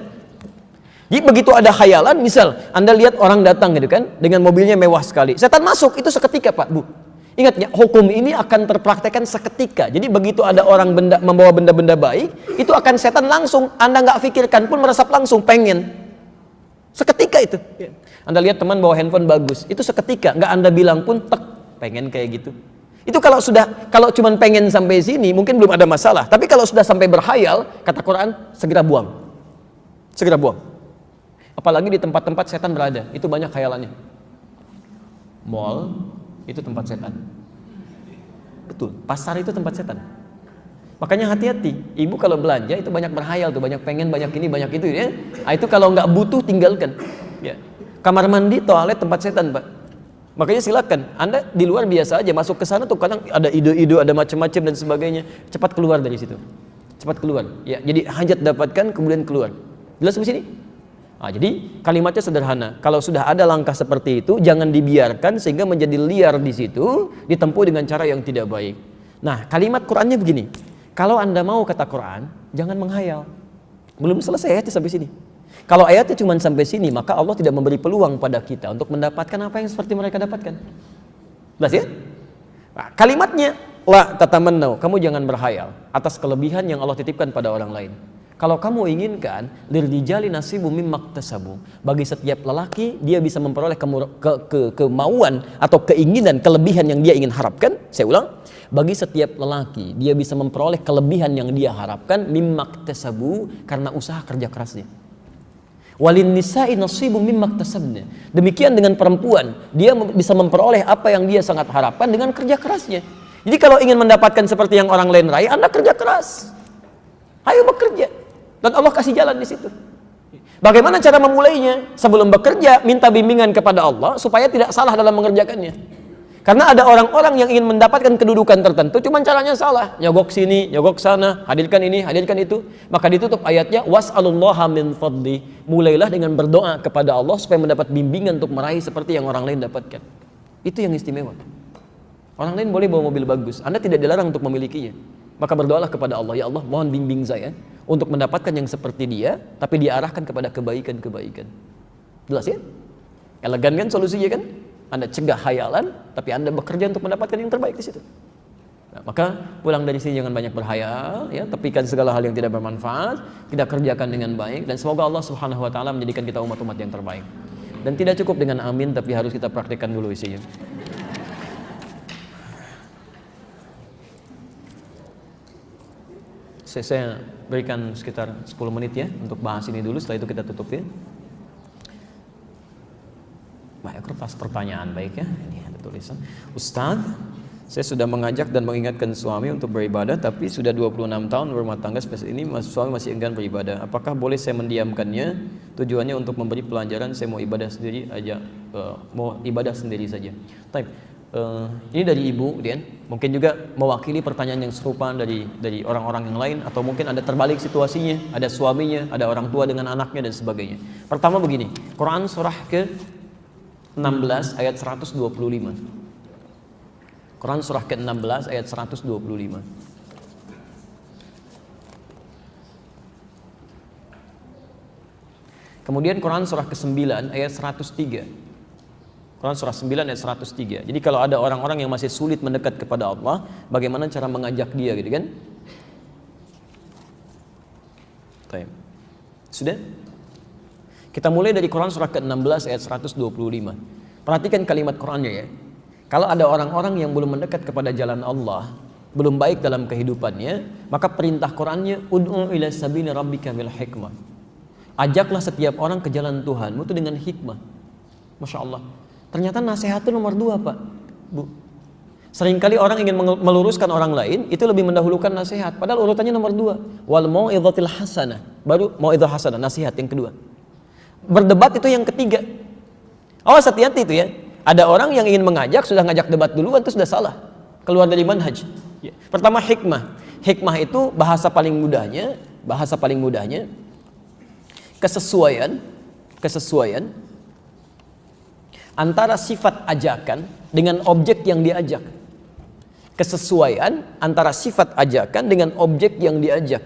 Jadi begitu ada khayalan, misal Anda lihat orang datang gitu kan, dengan mobilnya mewah sekali, setan masuk, itu seketika Pak, Bu. Ingat ya, hukum ini akan terpraktekkan seketika. Jadi begitu ada orang membawa benda-benda baik, itu akan setan langsung, Anda nggak pikirkan pun meresap langsung, pengen. Seketika itu. Anda lihat teman bawa handphone bagus, itu seketika, nggak Anda bilang pun, tek, pengen kayak gitu. Itu kalau cuman pengen sampai sini, mungkin belum ada masalah. Tapi kalau sudah sampai berhayal, kata Quran, segera buang. Segera buang. Apalagi di tempat-tempat setan berada, itu banyak khayalannya. Mall, itu tempat setan. Betul, pasar itu tempat setan. Makanya hati-hati, ibu kalau belanja itu banyak berhayal tuh, banyak pengen, banyak ini, banyak itu ya. Nah, itu kalau nggak butuh tinggalkan. Ya. Kamar mandi, toilet tempat setan, Pak. Makanya silakan, Anda di luar biasa aja, masuk ke sana tuh kadang ada ide-ide, ada macam-macam dan sebagainya. Cepat keluar dari situ. Cepat keluar. Ya, jadi hajat dapatkan kemudian keluar. Jelas di sini? Nah, jadi kalimatnya sederhana. Kalau sudah ada langkah seperti itu, jangan dibiarkan sehingga menjadi liar di situ, ditempuh dengan cara yang tidak baik. Nah, kalimat Qurannya begini. Kalau Anda mau kata Quran, jangan menghayal. Belum selesai ayatnya sampai sini. Kalau ayatnya cuma sampai sini, maka Allah tidak memberi peluang pada kita untuk mendapatkan apa yang seperti mereka dapatkan. Jelas ya? Nah, kalimatnya la tatamannau, kamu jangan berhayal atas kelebihan yang Allah titipkan pada orang lain. Kalau kamu inginkan lirijali nasibu mimmaktasabu, bagi setiap lelaki dia bisa memperoleh kemauan atau keinginan kelebihan yang dia ingin harapkan. Saya ulang, bagi setiap lelaki dia bisa memperoleh kelebihan yang dia harapkan mimmaktasabu karena usaha kerja kerasnya. Walin nisa'i nasibu mimmaktasabna. Demikian dengan perempuan, dia bisa memperoleh apa yang dia sangat harapkan dengan kerja kerasnya. Jadi kalau ingin mendapatkan seperti yang orang lain raih, Anda kerja keras. Ayo bekerja. Dan Allah kasih jalan di situ. Bagaimana cara memulainya? Sebelum bekerja, minta bimbingan kepada Allah supaya tidak salah dalam mengerjakannya. Karena ada orang-orang yang ingin mendapatkan kedudukan tertentu, cuman caranya salah. Nyogok sini, nyogok sana, hadirkan ini, hadirkan itu. Maka ditutup ayatnya, was'alullaha min fadli. Mulailah dengan berdoa kepada Allah supaya mendapat bimbingan untuk meraih seperti yang orang lain dapatkan. Itu yang istimewa. Orang lain boleh bawa mobil bagus, Anda tidak dilarang untuk memilikinya. Maka berdoalah kepada Allah, ya Allah mohon bimbing saya untuk mendapatkan yang seperti dia, tapi diarahkan kepada kebaikan-kebaikan. Jelas ya? Elegan kan solusinya kan? Anda cegah khayalan, tapi Anda bekerja untuk mendapatkan yang terbaik di situ. Nah, maka pulang dari sini jangan banyak berhayal, ya, tepikan segala hal yang tidak bermanfaat, kita kerjakan dengan baik, dan semoga Allah Subhanahu Wa Taala menjadikan kita umat-umat yang terbaik. Dan tidak cukup dengan amin, tapi harus kita praktikkan dulu isinya. Saya berikan sekitar 10 menit ya untuk bahas ini dulu, setelah itu kita tutup ya. Baik, kertas pertanyaan baik ya. Ini ada tulisan. Ustaz, saya sudah mengajak dan mengingatkan suami untuk beribadah, tapi sudah 26 tahun berumah tangga seperti ini, suami masih enggan beribadah. Apakah boleh saya mendiamkannya? Tujuannya untuk memberi pelajaran, saya mau ibadah sendiri aja, mau ibadah sendiri saja. Ini dari ibu, Dian. Mungkin juga mewakili pertanyaan yang serupa dari orang-orang yang lain, atau mungkin ada terbalik situasinya, ada suaminya, ada orang tua dengan anaknya dan sebagainya. Pertama begini, Quran surah ke-16 ayat 125. Quran surah ke-16 ayat 125. Kemudian Quran surah ke-9 ayat 103. Quran surah 9 ayat 103. Jadi kalau ada orang-orang yang masih sulit mendekat kepada Allah, bagaimana cara mengajak dia gitu kan? Baik. Sudah? Kita mulai dari Quran surah ke-16 ayat 125. Perhatikan kalimat Qurannya ya. Kalau ada orang-orang yang belum mendekat kepada jalan Allah, belum baik dalam kehidupannya, maka perintah Qurannya ud'u ila sabili rabbika bil hikmah. Ajaklah setiap orang ke jalan Tuhanmu itu dengan hikmah. Masya Allah. Ternyata nasihat itu nomor 2 Pak, Bu. Seringkali orang ingin meluruskan orang lain, itu lebih mendahulukan nasihat. Padahal urutannya nomor 2. Wal mau'izatil hasanah. Baru mau'izah hasanah, nasihat yang kedua. Berdebat itu yang ketiga. Awas hati-hati itu ya. Ada orang yang ingin mengajak, sudah ngajak debat duluan, itu sudah salah. keluar dari manhaj. Ya. Pertama hikmah. Hikmah itu bahasa paling mudahnya kesesuaian antara sifat ajakan dengan objek yang diajak. Kesesuaian antara sifat ajakan dengan objek yang diajak.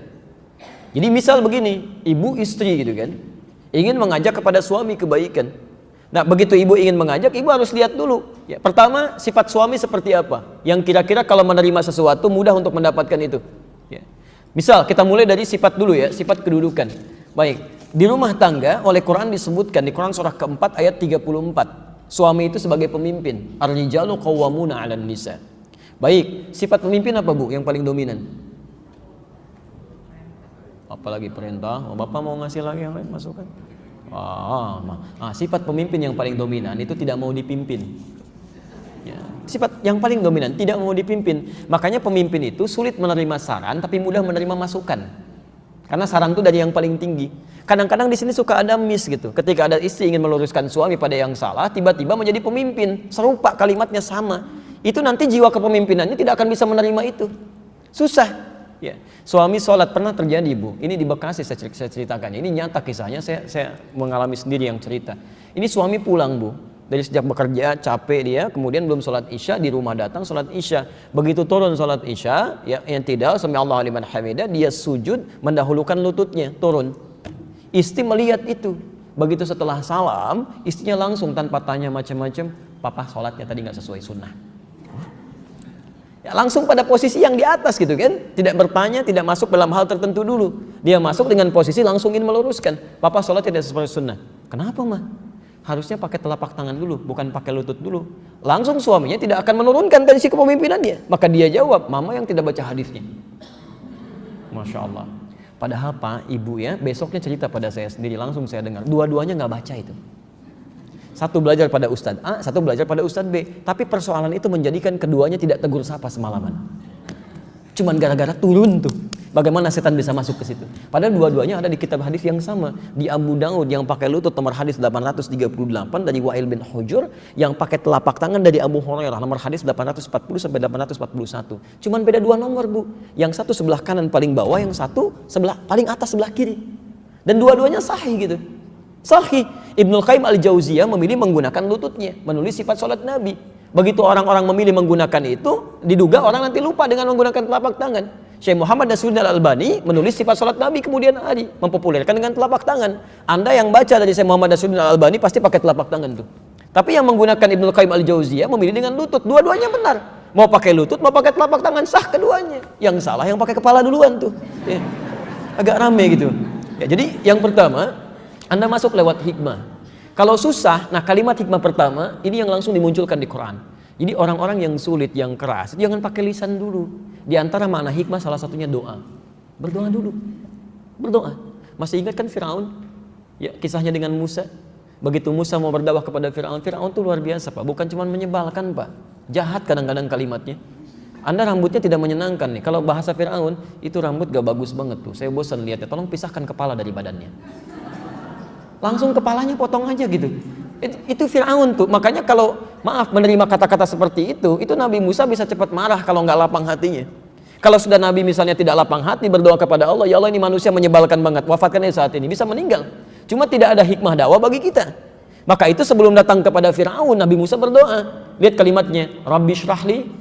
Jadi misal begini, ibu istri gitu kan, ingin mengajak kepada suami kebaikan. Nah begitu ibu ingin mengajak, ibu harus lihat dulu. Ya, pertama sifat suami seperti apa, yang kira-kira kalau menerima sesuatu mudah untuk mendapatkan itu. Ya. Misal kita mulai dari sifat dulu ya, sifat kedudukan. Baik, di rumah tangga oleh Quran disebutkan di Quran surah keempat ayat 34, suami itu sebagai pemimpin. Ar-rijalu qawwamuna 'alan nisa. Baik, sifat pemimpin apa Bu yang paling dominan? Apalagi perintah, Bapak mau ngasih lagi yang lain masukan? Sifat pemimpin yang paling dominan itu tidak mau dipimpin. Ya, sifat yang paling dominan tidak mau dipimpin. Makanya pemimpin itu sulit menerima saran tapi mudah menerima masukan. Karena saran itu dari yang paling tinggi. Kadang-kadang di sini suka ada miss gitu. Ketika ada istri ingin meluruskan suami pada yang salah, tiba-tiba menjadi pemimpin. Serupa kalimatnya sama. Itu nanti jiwa kepemimpinannya tidak akan bisa menerima itu. Susah. Ya. Suami sholat pernah terjadi Bu. Ini di Bekasi saya ceritakan. Ini nyata kisahnya. Saya mengalami sendiri yang cerita. Ini suami pulang Bu. Dari sejak bekerja capek dia, kemudian belum sholat isya, di rumah datang sholat isya. Begitu turun sholat isya, ya, yang tidak sami Allahu liman hamidah, dia sujud mendahulukan lututnya, turun. Istri melihat itu. Begitu setelah salam, istrinya langsung tanpa tanya macam-macam, papa sholatnya tadi nggak sesuai sunnah. Ya, langsung pada posisi yang di atas gitu kan, tidak bertanya, tidak masuk dalam hal tertentu dulu. Dia masuk dengan posisi langsung ingin meluruskan, papa sholat tidak sesuai sunnah. Kenapa mah? Harusnya pakai telapak tangan dulu, bukan pakai lutut dulu. Langsung suaminya tidak akan menurunkan tensi kepemimpinannya. Maka dia jawab, mama yang tidak baca hadisnya. Masya Allah. Padahal Pak, Ibu ya, besoknya cerita pada saya sendiri, langsung saya dengar. Dua-duanya nggak baca itu. Satu belajar pada Ustadz A, satu belajar pada Ustadz B. Tapi persoalan itu menjadikan keduanya tidak tegur sapa semalaman. Cuman gara-gara turun tuh. Bagaimana setan bisa masuk ke situ? Padahal dua-duanya ada di kitab hadis yang sama. Di Abu Daud yang pakai lutut nomor hadis 838 dari Wa'il bin Hujur, yang pakai telapak tangan dari Abu Hurairah nomor hadis 840 sampai 841. Cuman beda dua nomor Bu. Yang satu sebelah kanan paling bawah, yang satu sebelah paling atas sebelah kiri. Dan dua-duanya sahih gitu. Sahih. Ibnul Qayyim al-Jauziyah memilih menggunakan lututnya, menulis sifat sholat Nabi. Begitu orang-orang memilih menggunakan itu, diduga orang nanti lupa dengan menggunakan telapak tangan. Syekh Muhammad Nasiruddin Al-Albani menulis sifat sholat Nabi kemudian hari, mempopulerkan dengan telapak tangan. Anda yang baca dari Syekh Muhammad Nasiruddin Al-Albani pasti pakai telapak tangan tuh. Tapi yang menggunakan Ibnul Qayyim al-Jauziyah memilih dengan lutut. Dua-duanya benar. Mau pakai lutut, mau pakai telapak tangan, sah keduanya. Yang salah yang pakai kepala duluan tuh. Ya. Agak rame gitu. Ya, jadi yang pertama, Anda masuk lewat hikmah. Kalau susah, nah kalimat hikmah pertama ini yang langsung dimunculkan di Quran. Jadi orang-orang yang sulit, yang keras, jangan pakai lisan dulu. Di antara makna hikmah salah satunya doa. Berdoa dulu. Berdoa. Masih ingat kan Firaun? Ya, kisahnya dengan Musa. Begitu Musa mau berdakwah kepada Firaun, Firaun itu luar biasa Pak. Bukan cuma menyebalkan Pak. Jahat kadang-kadang kalimatnya. Anda rambutnya tidak menyenangkan nih. Kalau bahasa Firaun, itu rambut gak bagus banget tuh. Saya bosan lihatnya. Tolong pisahkan kepala dari badannya. Langsung kepalanya potong aja gitu. Itu Firaun tuh. Makanya kalau maaf menerima kata-kata seperti itu Nabi Musa bisa cepat marah kalau nggak lapang hatinya. Kalau sudah Nabi misalnya tidak lapang hati berdoa kepada Allah, ya Allah ini manusia menyebalkan banget, wafatkan dia saat ini, bisa meninggal. Cuma tidak ada hikmah dakwah bagi kita. Maka itu sebelum datang kepada Firaun, Nabi Musa berdoa. Lihat kalimatnya, Rabbi syrahli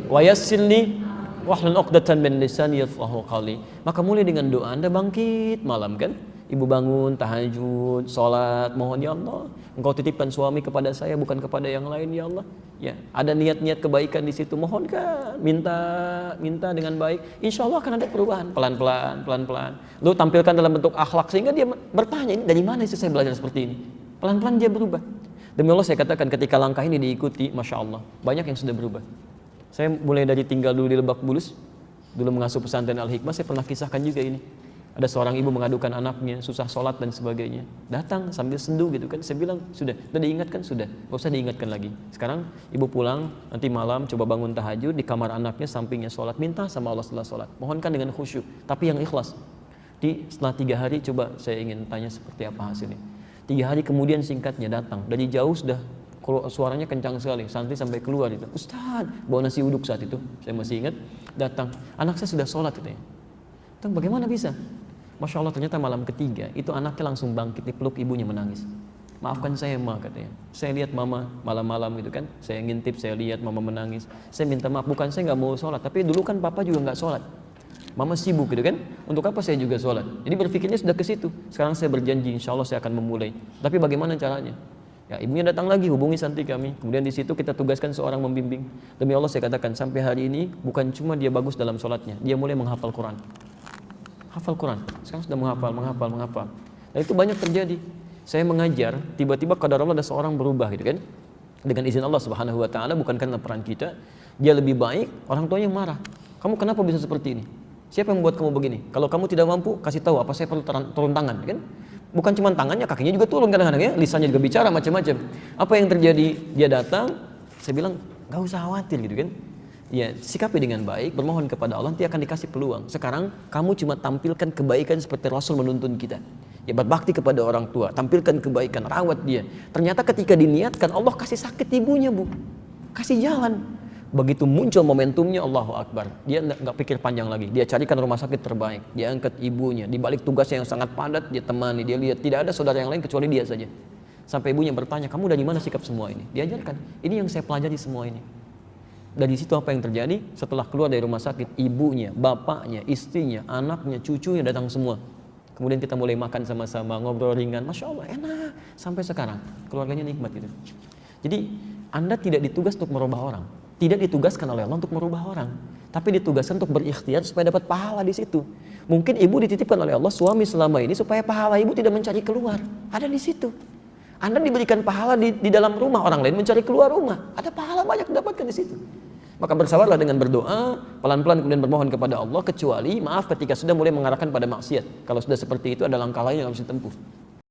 wa yassirli wahlul 'uqdatam min lisani yafqahu qawli. Maka mulai dengan doa Anda bangkit malam kan? Ibu bangun, tahajud, sholat, mohon ya Allah, Engkau titipkan suami kepada saya bukan kepada yang lain ya Allah. Ya, ada niat-niat kebaikan di situ, mohonkan, minta dengan baik, insya Allah akan ada perubahan, pelan-pelan. Lu tampilkan dalam bentuk akhlak sehingga dia bertanya, ini dari mana sih saya belajar seperti ini? Pelan-pelan dia berubah. Demi Allah saya katakan ketika langkah ini diikuti, masya Allah, banyak yang sudah berubah. Saya mulai dari tinggal dulu di Lebak Bulus, dulu mengasuh pesantren Al-Hikmah, saya pernah kisahkan juga ini. Ada seorang ibu mengadukan anaknya, susah sholat dan sebagainya. Datang sambil sendu gitu kan. Saya bilang, sudah diingatkan, sudah. Gak usah diingatkan lagi. Sekarang ibu pulang, nanti malam coba bangun tahajud, di kamar anaknya, sampingnya sholat. Minta sama Allah setelah sholat. Mohonkan dengan khusyuk, tapi yang ikhlas. Setelah 3 hari coba saya ingin tanya seperti apa hasilnya. 3 hari kemudian singkatnya datang. Dari jauh sudah suaranya kencang sekali, santri sampai keluar itu. Ustaz, bawa nasi uduk saat itu, saya masih ingat, datang, anak saya sudah sholat katanya. Tang, bagaimana bisa? Masya Allah, ternyata malam ketiga itu anaknya langsung bangkit dipeluk ibunya menangis. Maafkan saya ma, katanya. Saya lihat mama malam-malam gitu kan, saya ngintip, saya lihat mama menangis. Saya minta maaf, bukan saya nggak mau sholat, tapi dulu kan papa juga nggak sholat. Mama sibuk gitu kan, untuk apa saya juga sholat? Jadi berpikirnya sudah ke situ. Sekarang saya berjanji, insya Allah saya akan memulai. Tapi bagaimana caranya? Ya, ibunya datang lagi, hubungi santri kami. Kemudian di situ kita tugaskan seorang membimbing. Demi Allah saya katakan, sampai hari ini bukan cuma dia bagus dalam sholatnya, dia mulai menghafal Quran. Hafal Quran, sekarang sudah menghafal. Dan itu banyak terjadi. Saya mengajar, tiba-tiba qadar Allah ada seorang berubah gitu kan. Dengan izin Allah Subhanahu wa taala, bukan karena peran kita. Dia lebih baik, orang tuanya marah. Kamu kenapa bisa seperti ini? Siapa yang membuat kamu begini? Kalau kamu tidak mampu, kasih tahu apa saya perlu turun tangan kan? Bukan cuma tangannya, kakinya juga turun kadang-kadang ya, lisannya juga bicara macam-macam. Apa yang terjadi? Dia datang, saya bilang, gak usah khawatir gitu kan. Ya, sikapi dengan baik, bermohon kepada Allah, nanti akan dikasih peluang. Sekarang kamu cuma tampilkan kebaikan seperti Rasul menuntun kita. Ya, berbakti kepada orang tua, tampilkan kebaikan, rawat dia. Ternyata ketika diniatkan, Allah kasih sakit ibunya, Bu. Kasih jalan. Begitu muncul momentumnya, Allahu Akbar, dia nggak pikir panjang lagi, dia carikan rumah sakit terbaik, dia angkat ibunya, di balik tugasnya yang sangat padat, dia temani, dia lihat tidak ada saudara yang lain kecuali dia saja. Sampai ibunya bertanya, kamu dari mana sikap semua ini? Diajarkan, ini yang saya pelajari semua ini. Dari situ apa yang terjadi? Setelah keluar dari rumah sakit, ibunya, bapaknya, istrinya, anaknya, cucunya datang semua. Kemudian kita mulai makan sama-sama, ngobrol ringan, Masya Allah enak. Sampai sekarang, keluarganya nikmat gitu. Jadi Anda tidak ditugas untuk merubah orang, tidak ditugaskan oleh Allah untuk merubah orang, tapi ditugaskan untuk berikhtiar supaya dapat pahala di situ. Mungkin ibu dititipkan oleh Allah suami selama ini supaya pahala ibu tidak mencari keluar, ada di situ. Anda diberikan pahala di dalam rumah, orang lain mencari keluar rumah, ada pahala banyak didapatkan di situ. Maka bersabarlah dengan berdoa, pelan-pelan kemudian bermohon kepada Allah, kecuali maaf ketika sudah mulai mengarahkan pada maksiat. Kalau sudah seperti itu ada langkah lain yang harus ditempuh.